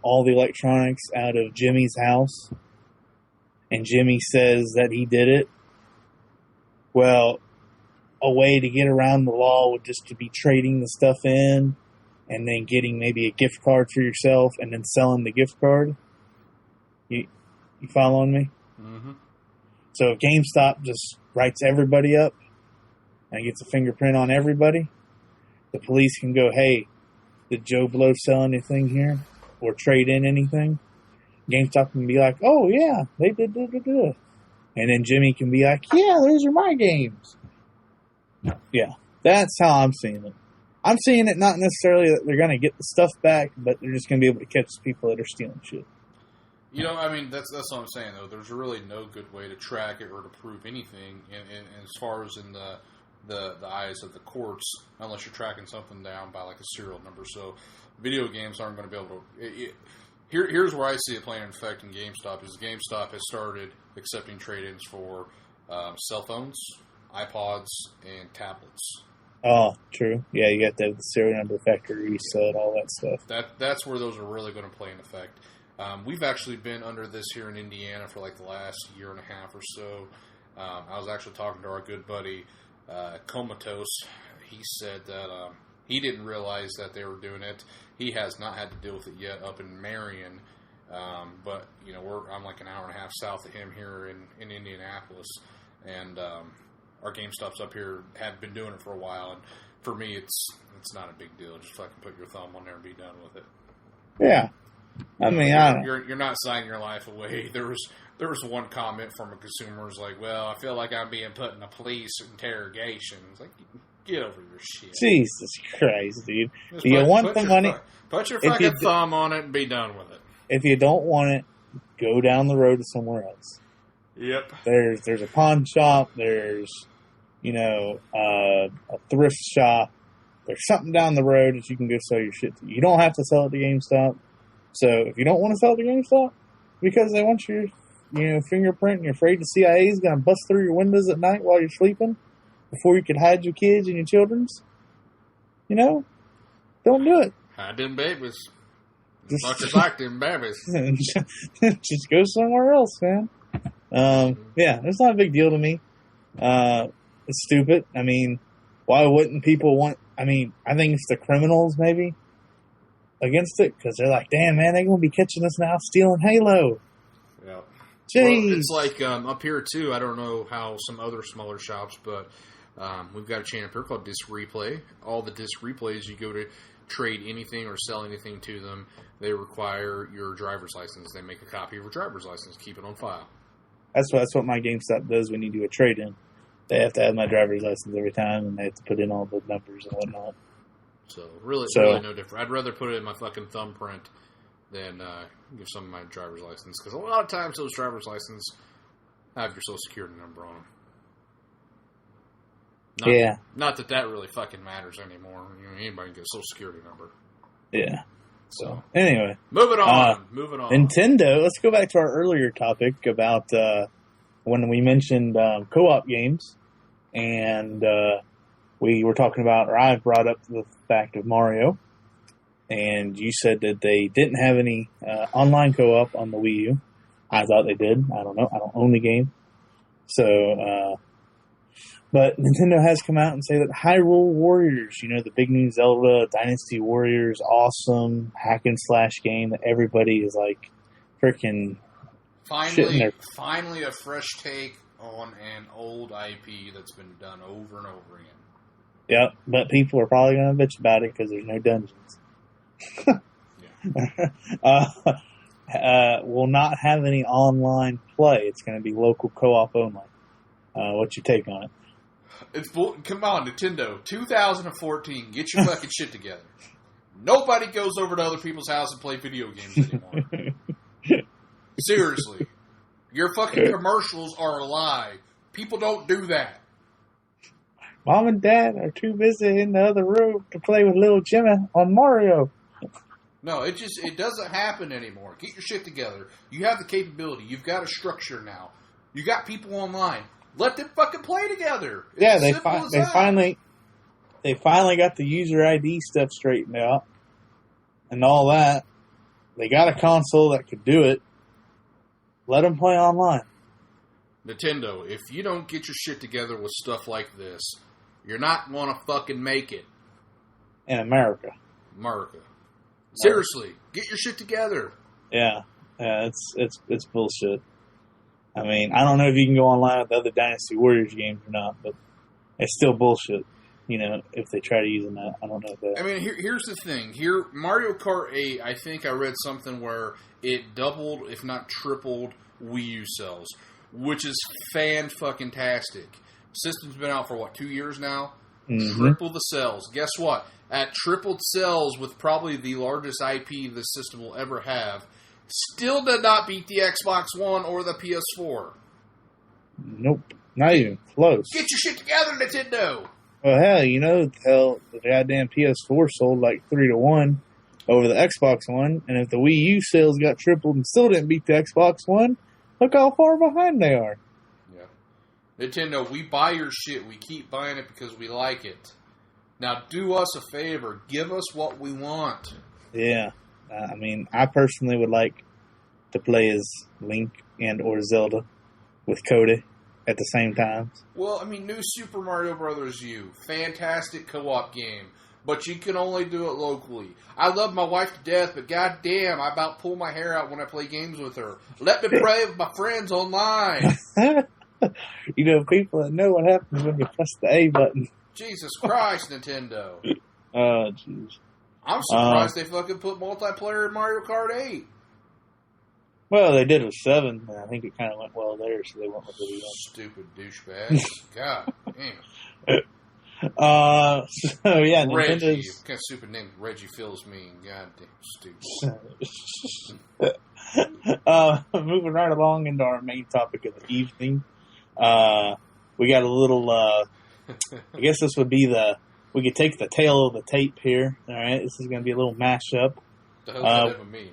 all the electronics out of Jimmy's house, and Jimmy says that he did it, well, a way to get around the law would just to be trading the stuff in and then getting maybe a gift card for yourself and then selling the gift card. You following me? Mm-hmm. So if GameStop just writes everybody up and gets a fingerprint on everybody, the police can go, hey, did Joe Blow sell anything here or trade in anything? GameStop can be like, oh, yeah, they did. And then Jimmy can be like, yeah, those are my games. Yeah, that's how I'm seeing it. I'm seeing it not necessarily that they're going to get the stuff back, but they're just going to be able to catch people that are stealing shit. That's what I'm saying, though. There's really no good way to track it or to prove anything as far as in the eyes of the courts, unless you're tracking something down by like a serial number. So video games aren't going to be able to... Here's where I see it playing an effect in GameStop, is GameStop has started accepting trade-ins for cell phones, iPods, and tablets. Oh, true. Yeah, you got to have the serial number, factory reset, all that stuff. That's where those are really going to play an effect. We've actually been under this here in Indiana for like the last year and a half or so. I was actually talking to our good buddy, Comatose. He said that he didn't realize that they were doing it. He has not had to deal with it yet up in Marion. But, I'm like an hour and a half south of him here in Indianapolis. And our GameStops up here have been doing it for a while. And for me, it's not a big deal. Just fucking put your thumb on there and be done with it. Yeah. I mean, you're not signing your life away. There was one comment from a consumer was like, well, I feel like I'm being put in a police interrogation. It's like, get over your shit. Jesus Christ, dude. Do you want the money? Put your fucking thumb on it and be done with it. If you don't want it, go down the road to somewhere else. Yep. There's a pawn shop. There's, a thrift shop. There's something down the road that you can go sell your shit to. You don't have to sell it to GameStop. So if you don't want to sell it to GameStop because they want your, fingerprint and you're afraid the CIA is going to bust through your windows at night while you're sleeping before you can hide your kids and your children's, don't do it. Hide them babies. Fuckers like them babies. Just go somewhere else, man. Yeah, it's not a big deal to me. It's stupid. I mean, why wouldn't people want... I think it's the criminals, maybe, against it, because they're like, damn, man, they're going to be catching us now stealing Halo. Yeah. Jeez. Well, it's like up here, too, I don't know how some other smaller shops, but we've got a chain up here called Disc Replay. All the Disc Replays, you go to trade anything or sell anything to them, they require your driver's license. They make a copy of your driver's license, keep it on file. That's what my GameStop does when you do a trade-in. They have to have my driver's license every time, and they have to put in all the numbers and whatnot. So, really no different. I'd rather put it in my fucking thumbprint than give some of my driver's license. Because a lot of times those driver's licenses have your social security number on them. Not that really fucking matters anymore. Anybody can get a social security number. Yeah. So, anyway. Moving on. Nintendo, let's go back to our earlier topic about when we mentioned co-op games. And we were talking about, or I brought up the fact of Mario. And you said that they didn't have any online co-op on the Wii U. I thought they did. I don't know. I don't own the game. So, but Nintendo has come out and say that Hyrule Warriors, the big new Zelda Dynasty Warriors, awesome hack and slash game that everybody is like freaking finally a fresh take on an old IP that's been done over and over again. Yep, but people are probably going to bitch about it because there's no dungeons. Will not have any online play. It's going to be local co-op only. What's your take on it? Come on, Nintendo. 2014. Get your fucking shit together. Nobody goes over to other people's house and play video games anymore. Seriously. Your fucking commercials are a lie. People don't do that. Mom and Dad are too busy in the other room to play with little Jimmy on Mario. No, it doesn't happen anymore. Get your shit together. You have the capability. You've got a structure now. You got people online. Let them fucking play together. Yeah, they finally got the user ID stuff straightened out and all that. They got a console that could do it. Let them play online. Nintendo, if you don't get your shit together with stuff like this, you're not going to fucking make it. In America. Seriously, get your shit together. Yeah, it's bullshit. I mean, I don't know if you can go online with the other Dynasty Warriors games or not, but it's still bullshit. You know, if they try to use that, I don't know if that. I mean, here's the thing. Here, Mario Kart 8, I think I read something where it doubled, if not tripled, Wii U sales, which is fan-fucking-tastic. System's been out for, 2 years now? Mm-hmm. Triple the sales. Guess what? At tripled sales with probably the largest IP the system will ever have, still did not beat the Xbox One or the PS4. Nope. Not even close. Get your shit together, Nintendo! Well, hell, the goddamn PS4 sold 3-1 over the Xbox One, and if the Wii U sales got tripled and still didn't beat the Xbox One, look how far behind they are. Yeah. Nintendo, we buy your shit. We keep buying it because we like it. Now, do us a favor. Give us what we want. Yeah. I mean, I personally would like to play as Link and or Zelda with Cody at the same time. Well, I mean, New Super Mario Bros. U. Fantastic co-op game. But you can only do it locally. I love my wife to death, but goddamn, I about pull my hair out when I play games with her. Let me play with my friends online. People that know what happens when you press the A button. Jesus Christ, Nintendo. Oh, jeez. I'm surprised they fucking put multiplayer in Mario Kart 8. Well, they did with 7. And I think it kind of went well there, so they went with it. Stupid douchebags. God damn. So yeah, Reggie. Nintendo's... What kind of stupid name? Reggie feels mean. God damn, stupid. Moving right along into our main topic of the evening. We got a little, I guess this would be we could take the tail of the tape here. Alright, this is going to be a little mashup. What the hell does that even mean?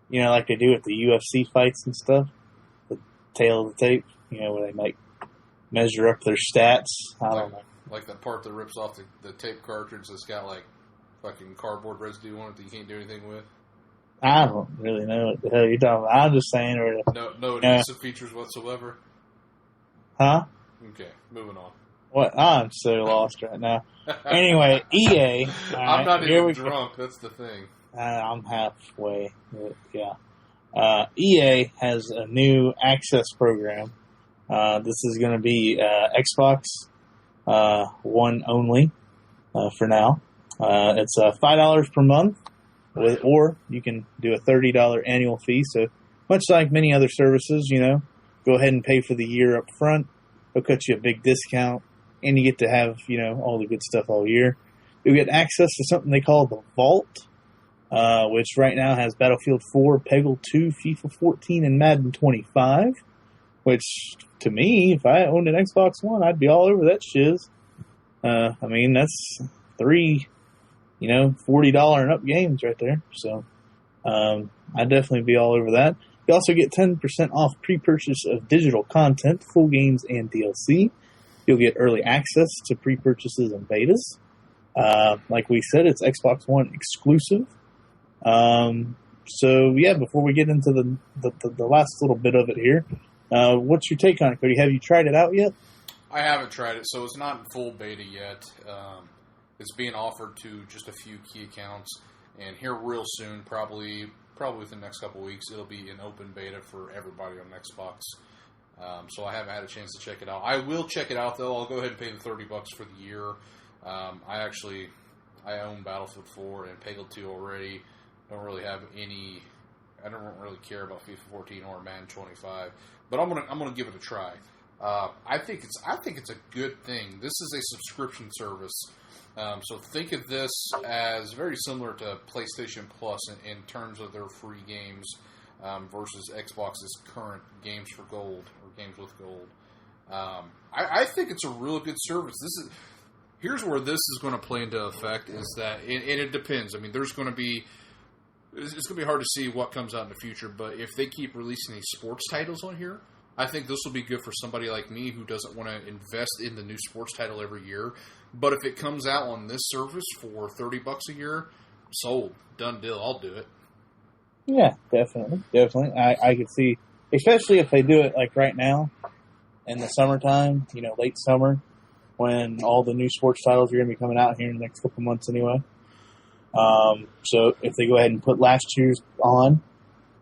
You know, like they do with the UFC fights and stuff. The tail of the tape, where they measure up their stats. I don't know. Like that part that rips off the tape cartridge that's got fucking cardboard residue on it that you can't do anything with? I don't really know what the hell you're talking about. I'm just saying. No adhesive features whatsoever? Huh? Okay, moving on. What? I'm so lost right now. Anyway, EA. I'm not even drunk. That's the thing. I'm halfway. Yeah. EA has a new access program. This is going to be Xbox One only for now. It's $5 per month, or you can do a $30 annual fee. So much like many other services, go ahead and pay for the year up front. They'll cut you a big discount, and you get to have all the good stuff all year. You'll get access to something they call the Vault, which right now has Battlefield 4, Peggle 2, FIFA 14, and Madden 25. Which, to me, if I owned an Xbox One, I'd be all over that shiz. I mean, that's 3, $40 and up games right there. So, I'd definitely be all over that. You also get 10% off pre-purchase of digital content, full games, and DLC. You'll get early access to pre-purchases and betas. Like we said, it's Xbox One exclusive. So, yeah, before we get into the last little bit of it here, what's your take on it, Cody? Have you tried it out yet? I haven't tried it, so it's not in full beta yet. It's being offered to just a few key accounts, and here real soon, probably within the next couple weeks, it'll be an open beta for everybody on Xbox. So I haven't had a chance to check it out. I will check it out, though. I'll go ahead and pay the $30 for the year. I own Battlefield 4 and Peggle 2 already. I don't really care about FIFA 14 or Madden 25, but I'm gonna give it a try. I think it's a good thing. This is a subscription service, so think of this as very similar to PlayStation Plus in terms of their free games versus Xbox's current Games for Gold or Games with Gold. I think it's a really good service. Here's where this is going to play into effect is that, and it depends. I mean, it's going to be hard to see what comes out in the future, but if they keep releasing these sports titles on here, I think this will be good for somebody like me who doesn't want to invest in the new sports title every year. But if it comes out on this service for $30 a year, sold, done deal, I'll do it. Yeah, definitely. I could see, especially if they do it like right now in the summertime, late summer, when all the new sports titles are going to be coming out here in the next couple months anyway. So if they go ahead and put last year's on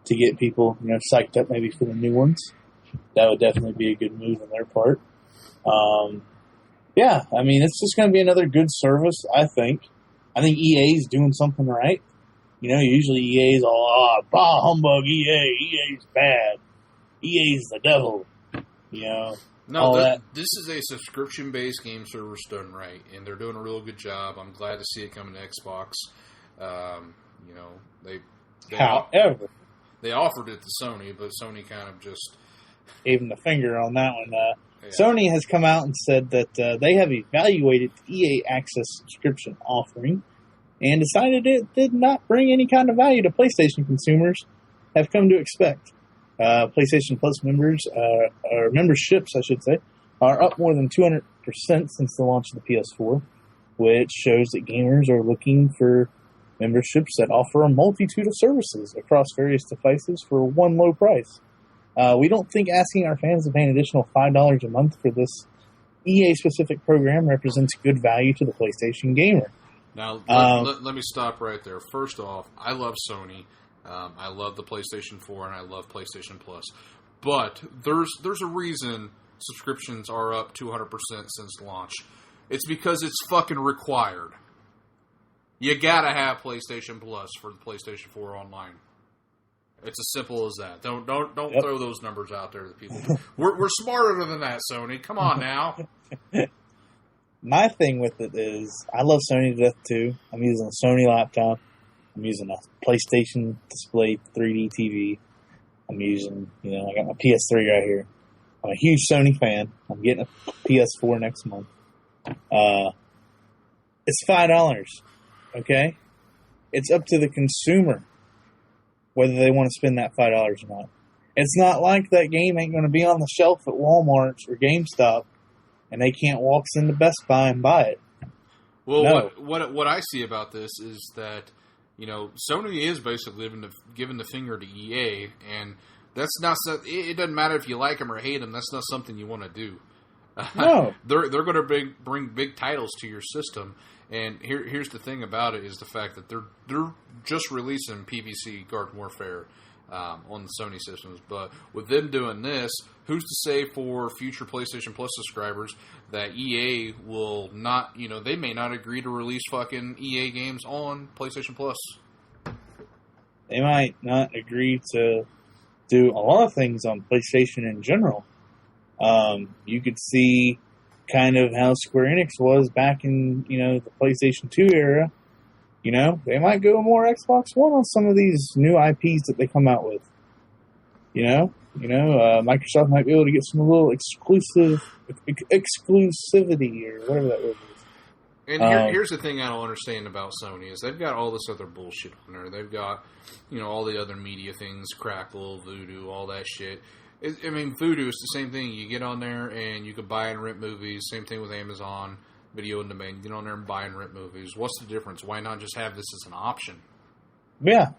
to get people, psyched up maybe for the new ones, that would definitely be a good move on their part. Yeah, I mean, it's just going to be another good service, I think. I think EA's doing something right. Usually EA's all, bah, humbug, EA's bad. EA's the devil. No, this is a subscription-based game service done right, and they're doing a real good job. I'm glad to see it coming to Xbox. However, they offered it to Sony, but Sony kind of just gave them the finger on that one. Yeah. Sony has come out and said that they have evaluated the EA Access subscription offering and decided it did not bring any kind of value to PlayStation consumers have come to expect. PlayStation Plus members, or memberships, I should say, are up more than 200% since the launch of the PS4, which shows that gamers are looking for memberships that offer a multitude of services across various devices for one low price. We don't think asking our fans to pay an additional $5 a month for this EA-specific program represents good value to the PlayStation gamer. Now, let me stop right there. First off, I love Sony. I love the PlayStation 4 and I love PlayStation Plus. But there's a reason subscriptions are up 200% since launch. It's because it's fucking required. You gotta have PlayStation Plus for the PlayStation 4 online. It's as simple as that. Don't throw those numbers out there to people. We're smarter than that, Sony. Come on now. My thing with it is, I love Sony to death too. I'm using a Sony laptop. I'm using a PlayStation display 3D TV. I'm using, I got my PS3 right here. I'm a huge Sony fan. I'm getting a PS4 next month. It's $5, okay? It's up to the consumer whether they want to spend that $5 or not. It's not like that game ain't going to be on the shelf at Walmart or GameStop and they can't walk into Best Buy and buy it. Well, no. What I see about this is that, Sony is basically giving the finger to EA, and that's not. It doesn't matter if you like them or hate them. That's not something you want to do. No, they're going to bring big titles to your system, and here's the thing about it is the fact that they're just releasing PvC Garden Warfare on the Sony systems, but with them doing this, who's to say for future PlayStation Plus subscribers that EA will not, they may not agree to release fucking EA games on PlayStation Plus. They might not agree to do a lot of things on PlayStation in general. You could see kind of how Square Enix was back in, the PlayStation 2 era. They might go more Xbox One on some of these new IPs that they come out with. Microsoft might be able to get some little exclusivity or whatever that word is. And here's the thing I don't understand about Sony is they've got all this other bullshit on there. They've got, all the other media things, Crackle, Vudu, all that shit. Vudu is the same thing. You get on there and you can buy and rent movies. Same thing with Amazon Video on Demand. Get on there and buy and rent movies. What's the difference? Why not just have this as an option? Yeah,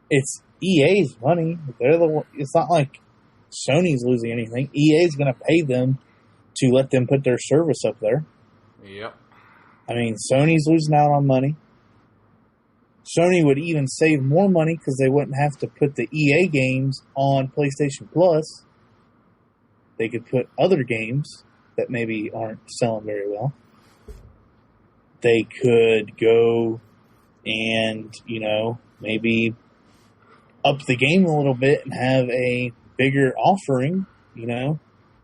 it's EA's money. It's not like Sony's losing anything. EA's going to pay them to let them put their service up there. Yep. Sony's losing out on money. Sony would even save more money because they wouldn't have to put the EA games on PlayStation Plus. They could put other games that maybe aren't selling very well. They could go and, maybe up the game a little bit and have a bigger offering,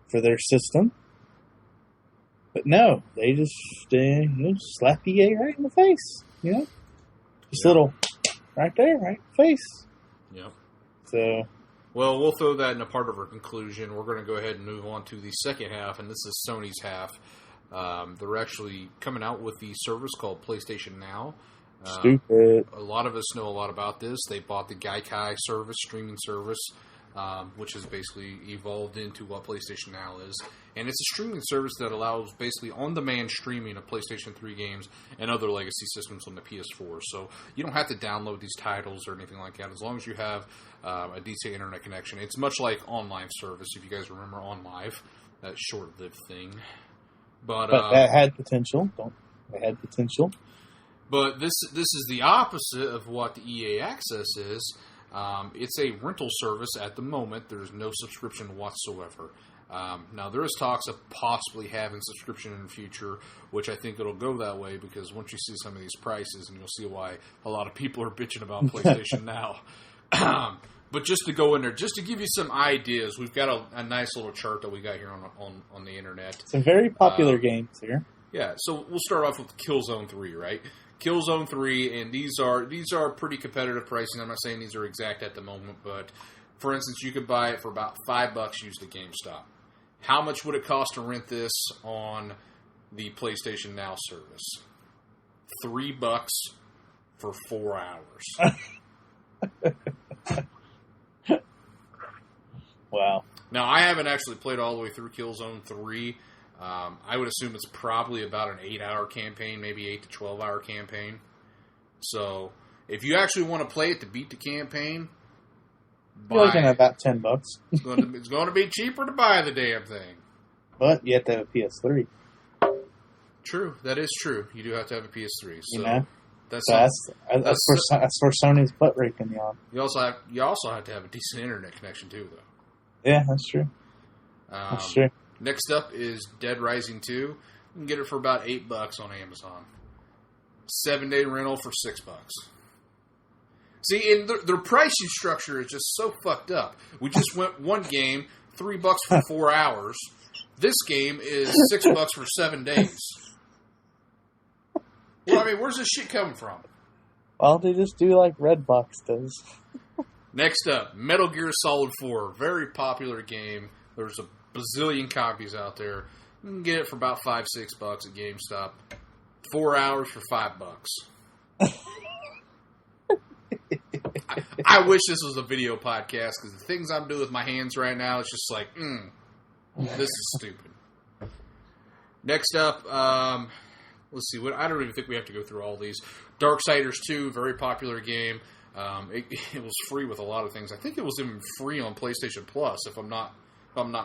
for their system. But no, they just slap EA right in the face, Just a little right there, right in the face. Yep. So... Well, we'll throw that in a part of our conclusion. We're going to go ahead and move on to the second half, and this is Sony's half. They're actually coming out with the service called PlayStation Now. Stupid. A lot of us know a lot about this. They bought the Gaikai service, streaming service. which has basically evolved into what PlayStation Now is. And it's a streaming service that allows basically on-demand streaming of PlayStation 3 games and other legacy systems on the PS4. So you don't have to download these titles or anything like that as long as you have a decent internet connection. It's much like OnLive service, if you guys remember OnLive, that short-lived thing. But that had potential. It had potential. But this is the opposite of what the EA Access is. It's a rental service at the moment. There's no subscription whatsoever. Now, there is talks of possibly having subscription in the future, which I think it'll go that way because once you see some of these prices, and you'll see why a lot of people are bitching about PlayStation Now. But just to go in there, just to give you some ideas, we've got a nice little chart that we got here on the internet. Some very popular games here. Yeah, so we'll start off with Killzone 3, right? Killzone 3, and these are pretty competitive pricing. I'm not saying these are exact at the moment, but for instance, you could buy it for about $5 used at GameStop. How much would it cost to rent this on the PlayStation Now service? $3 for 4 hours. Wow. Now, I haven't actually played all the way through Killzone 3. I would assume it's probably about an 8-hour campaign, maybe 8 to 12-hour campaign. So, if you actually want to play it to beat the campaign, You're looking at about $10. It's going to be cheaper to buy the damn thing. But you have to have a PS3. True, that is true. You do have to have a PS3. So you know? that's where Sony's butt raping you on. You also have to have a decent internet connection too, though. Yeah, that's true. That's true. Next up is Dead Rising 2. You can get it for about $8 on Amazon. 7-day rental for $6. See, and their pricing structure is just so fucked up. We just went one game, $3 for 4 hours. This game is $6 for 7 days. Well, I mean, where's this shit coming from? Well, they just do like Redbox does. Next up, Metal Gear Solid 4. Very popular game. There's a bazillion copies out there. You can get it for about $5-6 at GameStop. 4 hours for $5. I wish this was a video podcast because the things I'm doing with my hands right now, it's just like, this is stupid. Next up, let's see. I don't even think we have to go through all these. Darksiders 2, very popular game. It was free with a lot of things. I think it was even free on PlayStation Plus, if I'm not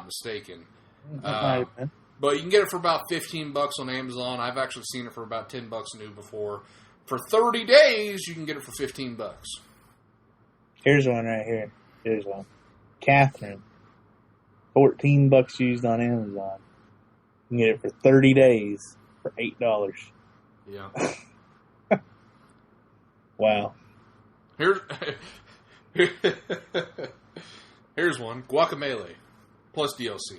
mistaken. But you can get it for about $15 on Amazon. I've actually seen it for about $10 new before. For 30 days, you can get it for $15. Here's one right here. Here's one. Catherine. $14 used on Amazon. You can get it for 30 days for $8. Yeah. Wow. Here's one. Guacamelee plus DLC.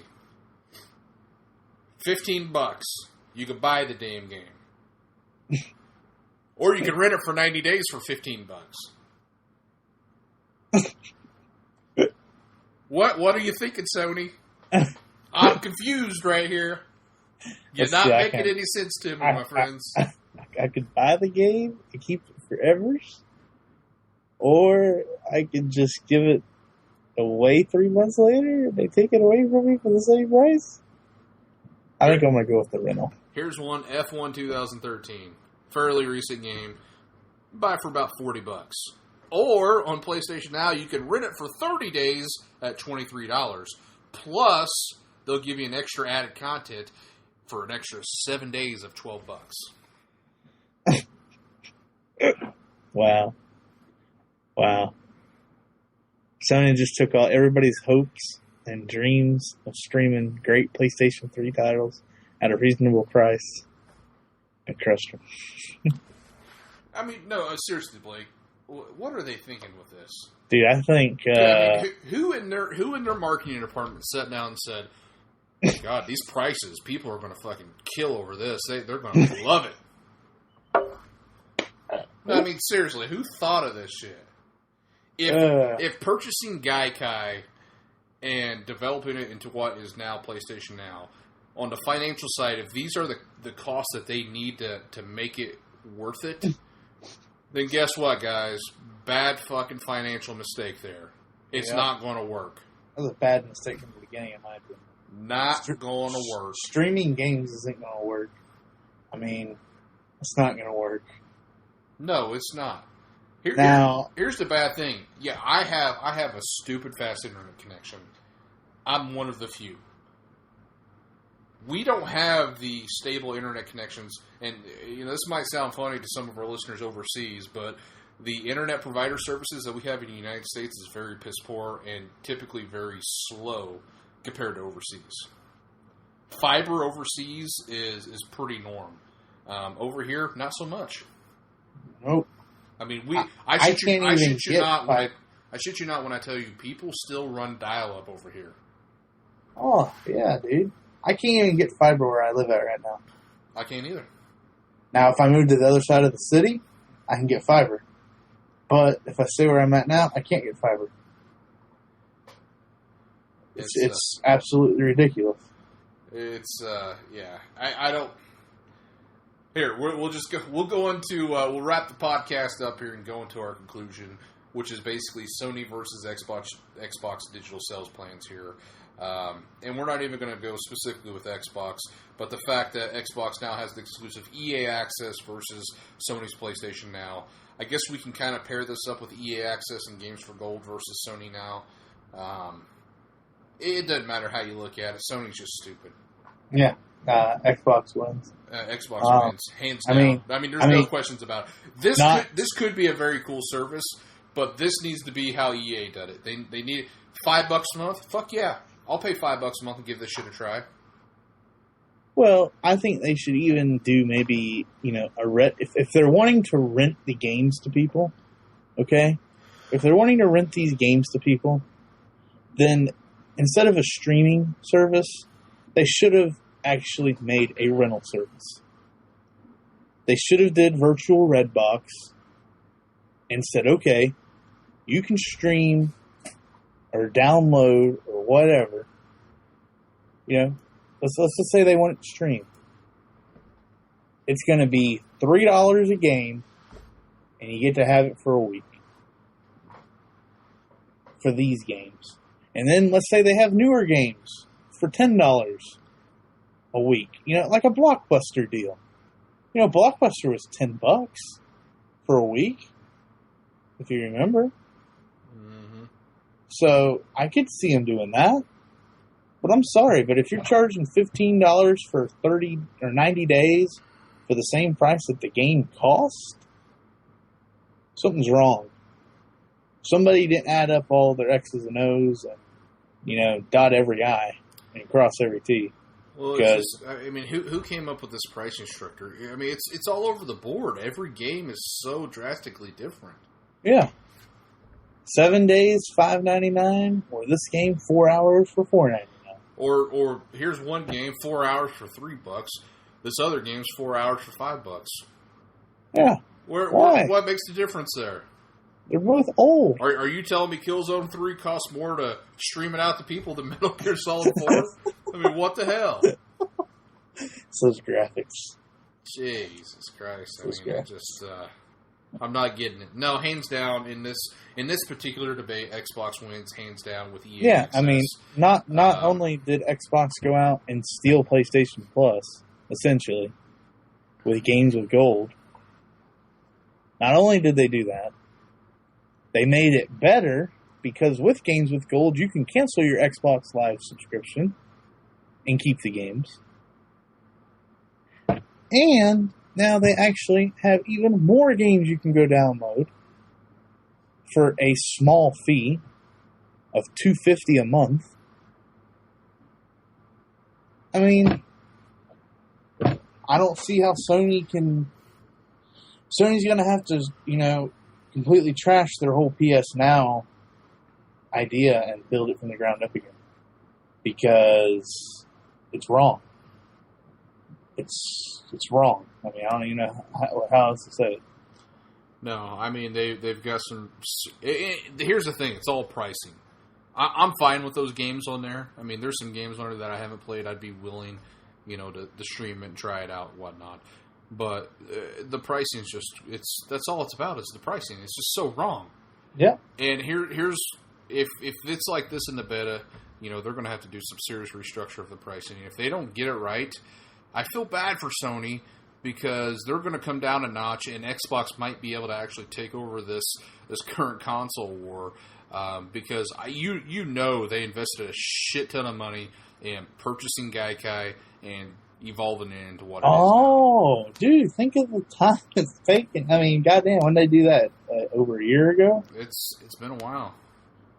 $15. You could buy the damn game. Or you can rent it for 90 days for $15. What are you thinking, Sony? I'm confused right here. You're not making any sense to me, my friends. I could buy the game and keep it forever, or I could just give it away 3 months later and they take it away from me for the same price. I think I'm going to go with the rental. Here's one, F1 2013. Fairly recent game. Buy for about $40. Or on PlayStation Now, you can rent it for 30 days at $23. Plus, they'll give you an extra added content for an extra 7 days of $12. Wow. Sony just took all everybody's hopes and dreams of streaming great PlayStation 3 titles at a reasonable price and crushed them. I mean, no, seriously, Blake. What are they thinking with this? Dude, I think... who in their marketing department sat down and said, God, these prices, people are going to fucking kill over this. They're going to love it. No, I mean, seriously, who thought of this shit? If purchasing Gaikai and developing it into what is now PlayStation Now, on the financial side, if these are the costs that they need to make it worth it, then guess what, guys? Bad fucking financial mistake there. It's not going to work. That was a bad mistake from the beginning, in my opinion. Not going to work. Streaming games isn't going to work. I mean, it's not going to work. No, it's not. Here's the bad thing. Yeah, I have a stupid fast internet connection. I'm one of the few. We don't have the stable internet connections, and this might sound funny to some of our listeners overseas, but the internet provider services that we have in the United States is very piss poor and typically very slow compared to overseas. Fiber overseas is pretty norm. Over here, not so much. Nope. I mean, I shit you not when I tell you people still run dial-up over here. Oh, yeah, dude. I can't even get fiber where I live at right now. I can't either. Now, if I move to the other side of the city, I can get fiber. But if I stay where I'm at now, I can't get fiber. It's absolutely ridiculous. It's, yeah. I don't... Here, we'll just go... We'll go into... we'll wrap the podcast up here and go into our conclusion, which is basically Sony versus Xbox digital sales plans here. And we're not even going to go specifically with Xbox, but the fact that Xbox now has the exclusive EA access versus Sony's PlayStation Now. I guess we can kind of pair this up with EA access and Games for Gold versus Sony Now. It doesn't matter how you look at it. Sony's just stupid. Yeah. Xbox wins. Xbox wins, hands down. I mean, there's no questions about it. This could be a very cool service, but this needs to be how EA did it. They need $5 a month. Fuck yeah. I'll pay $5 a month and give this shit a try. Well, I think they should even do maybe, if they're wanting to rent the games to people, okay? If they're wanting to rent these games to people, then instead of a streaming service, they should have actually made a rental service. They should have did virtual Redbox and said, okay, you can stream or download or whatever. Let's just say they want it to stream. It's going to be $3 a game, and you get to have it for a week for these games. And then let's say they have newer games for $10 a week. Like a Blockbuster deal. Blockbuster was $10 for a week, if you remember. Mm-hmm. So I could see them doing that. But I'm sorry, but if you're charging $15 for 30 or 90 days for the same price that the game cost, something's wrong. Somebody didn't add up all their X's and O's and, dot every I and cross every T. Well, who came up with this pricing structure? I mean, it's all over the board. Every game is so drastically different. Yeah. 7 days, $5.99, or this game 4 hours for $4.99. Or here's one game, 4 hours for $3. This other game's 4 hours for $5. Yeah. What makes the difference there? They're both old. Are you telling me Killzone 3 costs more to stream it out to people than Metal Gear Solid 4? I mean, what the hell? It's those graphics. Jesus Christ! I'm not getting it. No, hands down in this particular debate, Xbox wins hands down with EA. Yeah, access. I mean, not only did Xbox go out and steal PlayStation Plus, essentially, with Games with Gold. Not only did they do that, they made it better because with Games with Gold, you can cancel your Xbox Live subscription and keep the games. And now they actually have even more games you can go download for a small fee of $250 a month. I mean, I don't see how Sony's going to have to, completely trash their whole PS Now idea and build it from the ground up again. Because it's wrong. It's wrong. I mean, I don't even know how else to say it. No, I mean, they've got some... Here's the thing. It's all pricing. I'm fine with those games on there. I mean, there's some games on there that I haven't played. I'd be willing, to stream it and try it out and whatnot. But the pricing is just... that's all it's about is the pricing. It's just so wrong. Yeah. And here's if it's like this in the beta, they're going to have to do some serious restructure of the pricing. If they don't get it right, I feel bad for Sony because they're going to come down a notch, and Xbox might be able to actually take over this current console war because they invested a shit ton of money in purchasing Gaikai and evolving it into what it is now. Oh, dude, think of the time it's taken. I mean, goddamn, when they do that? Over a year ago? It's been a while.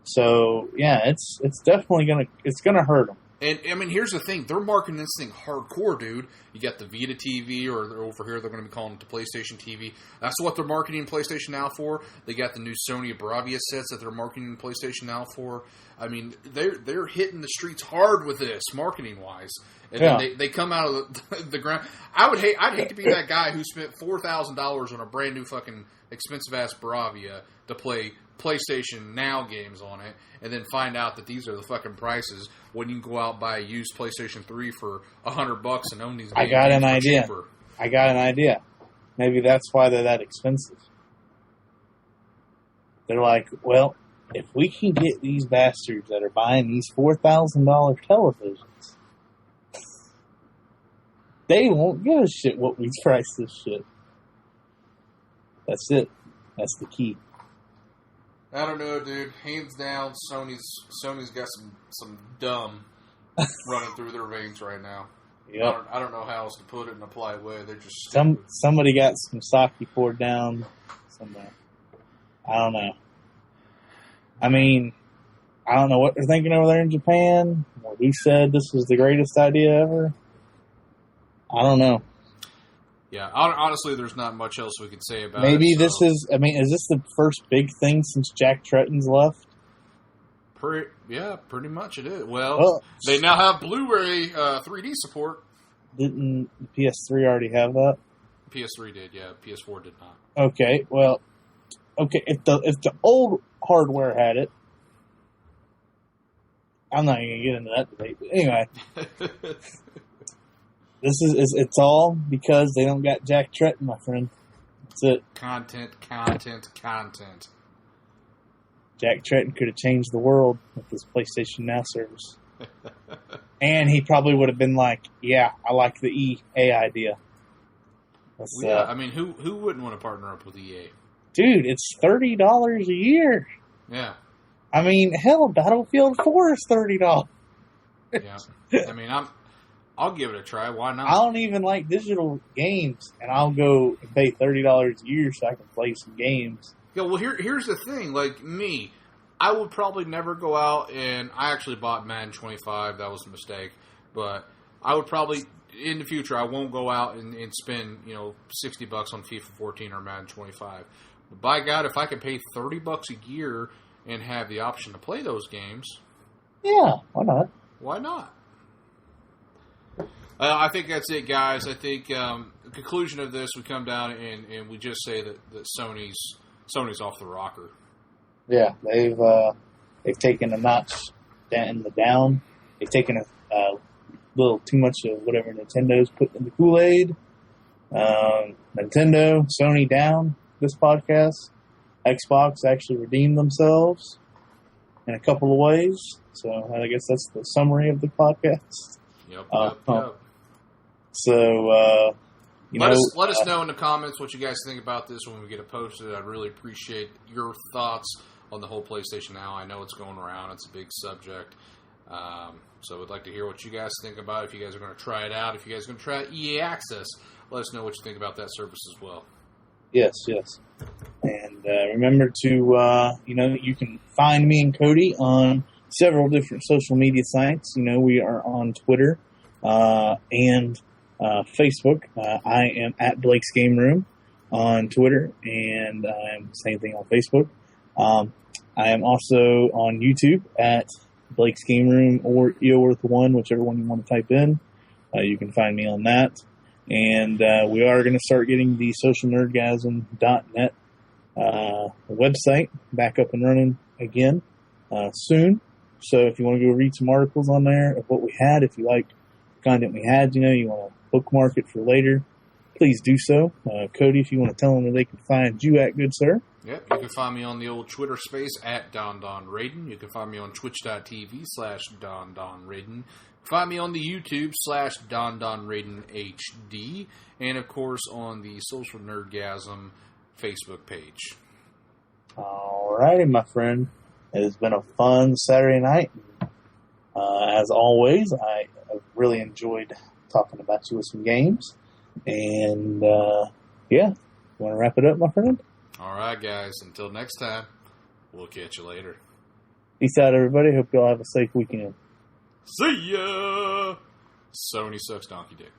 So, yeah, it's definitely gonna hurt them. And, I mean, here's the thing. They're marketing this thing hardcore, dude. You got the Vita TV, or over here they're going to be calling it the PlayStation TV. That's what they're marketing PlayStation Now for. They got the new Sony Bravia sets that they're marketing PlayStation Now for. I mean, they're hitting the streets hard with this, marketing-wise. And then they come out of the ground. I'd hate to be that guy who spent $4,000 on a brand new fucking expensive-ass Bravia to play PlayStation Now games on it, and then find out that these are the fucking prices when you can go out and buy a used PlayStation 3 for $100 and own these games. I got an idea. Cheaper. I got an idea. Maybe that's why they're that expensive. They're like, well, if we can get these bastards that are buying these $4,000 televisions, they won't give a shit what we price this shit. That's it. That's the key. I don't know, dude. Hands down, Sony's got some dumb running through their veins right now. Yep. I don't know how else to put it in a polite way. They're just somebody got some sake poured down somewhere. I don't know. I mean, I don't know what they're thinking over there in Japan. Or who said this was the greatest idea ever? I don't know. Yeah, honestly, there's not much else we could say about it. Maybe this is, I mean, is this the first big thing since Jack Tretton's left? Pretty much it is. Well, they now have Blu-ray 3D support. Didn't the PS3 already have that? PS3 did, yeah. PS4 did not. Okay, well, if the old hardware had it, I'm not even going to get into that debate. But anyway, it's all because they don't got Jack Tretton, my friend. That's it. Content. Jack Tretton could have changed the world with his PlayStation Now service. And he probably would have been like, yeah, I like the EA idea. I mean, who wouldn't want to partner up with EA? Dude, it's $30 a year. Yeah. I mean, hell, Battlefield 4 is $30. Yeah. I mean, I'll give it a try. Why not? I don't even like digital games, and I'll go and pay $30 a year so I can play some games. Yeah, well, here's the thing. Like, me, I would probably never go out, and I actually bought Madden 25. That was a mistake. But I would probably, in the future, I won't go out and spend, $60 on FIFA 14 or Madden 25. But by God, if I could pay $30 a year and have the option to play those games. Yeah, why not? Why not? I think that's it, guys. I think the conclusion of this, we come down and we just say that Sony's off the rocker. Yeah, they've taken a notch in the down. They've taken a little too much of whatever Nintendo's put in the Kool-Aid. Nintendo, Sony down this podcast. Xbox actually redeemed themselves in a couple of ways. So I guess that's the summary of the podcast. Yep. So, let us know in the comments what you guys think about this when we get it posted. I'd really appreciate your thoughts on the whole PlayStation Now. I know it's going around. It's a big subject. So we'd like to hear what you guys think about it. If you guys are going to try it out, if you guys are going to try EA Access, let us know what you think about that service as well. Yes. And remember to, you can find me and Cody on several different social media sites. We are on Twitter and Facebook. I am at Blake's Game Room on Twitter, and I'm same thing on Facebook. I am also on YouTube at Blake's Game Room or EOWorth1, whichever one you want to type in. You can find me on that. And we are going to start getting the socialnerdgasm.net website back up and running again soon. So if you want to go read some articles on there of what we had, if you like the content we had, you want to bookmark it for later, please do so. Cody, if you want to tell them where they can find you at, good sir. Yep, you can find me on the old Twitter space at DonDonRaiden. You can find me on twitch.tv/DonDonRaiden. Find me on the YouTube /DonDonRaidenHD. And, of course, on the Social Nerdgasm Facebook page. Alrighty, my friend. It has been a fun Saturday night. As always, I have really enjoyed talking about you with some games. And, yeah, you want to wrap it up, my friend? All right, guys. Until next time, we'll catch you later. Peace out, everybody. Hope you all have a safe weekend. See ya! Sony sucks donkey dick.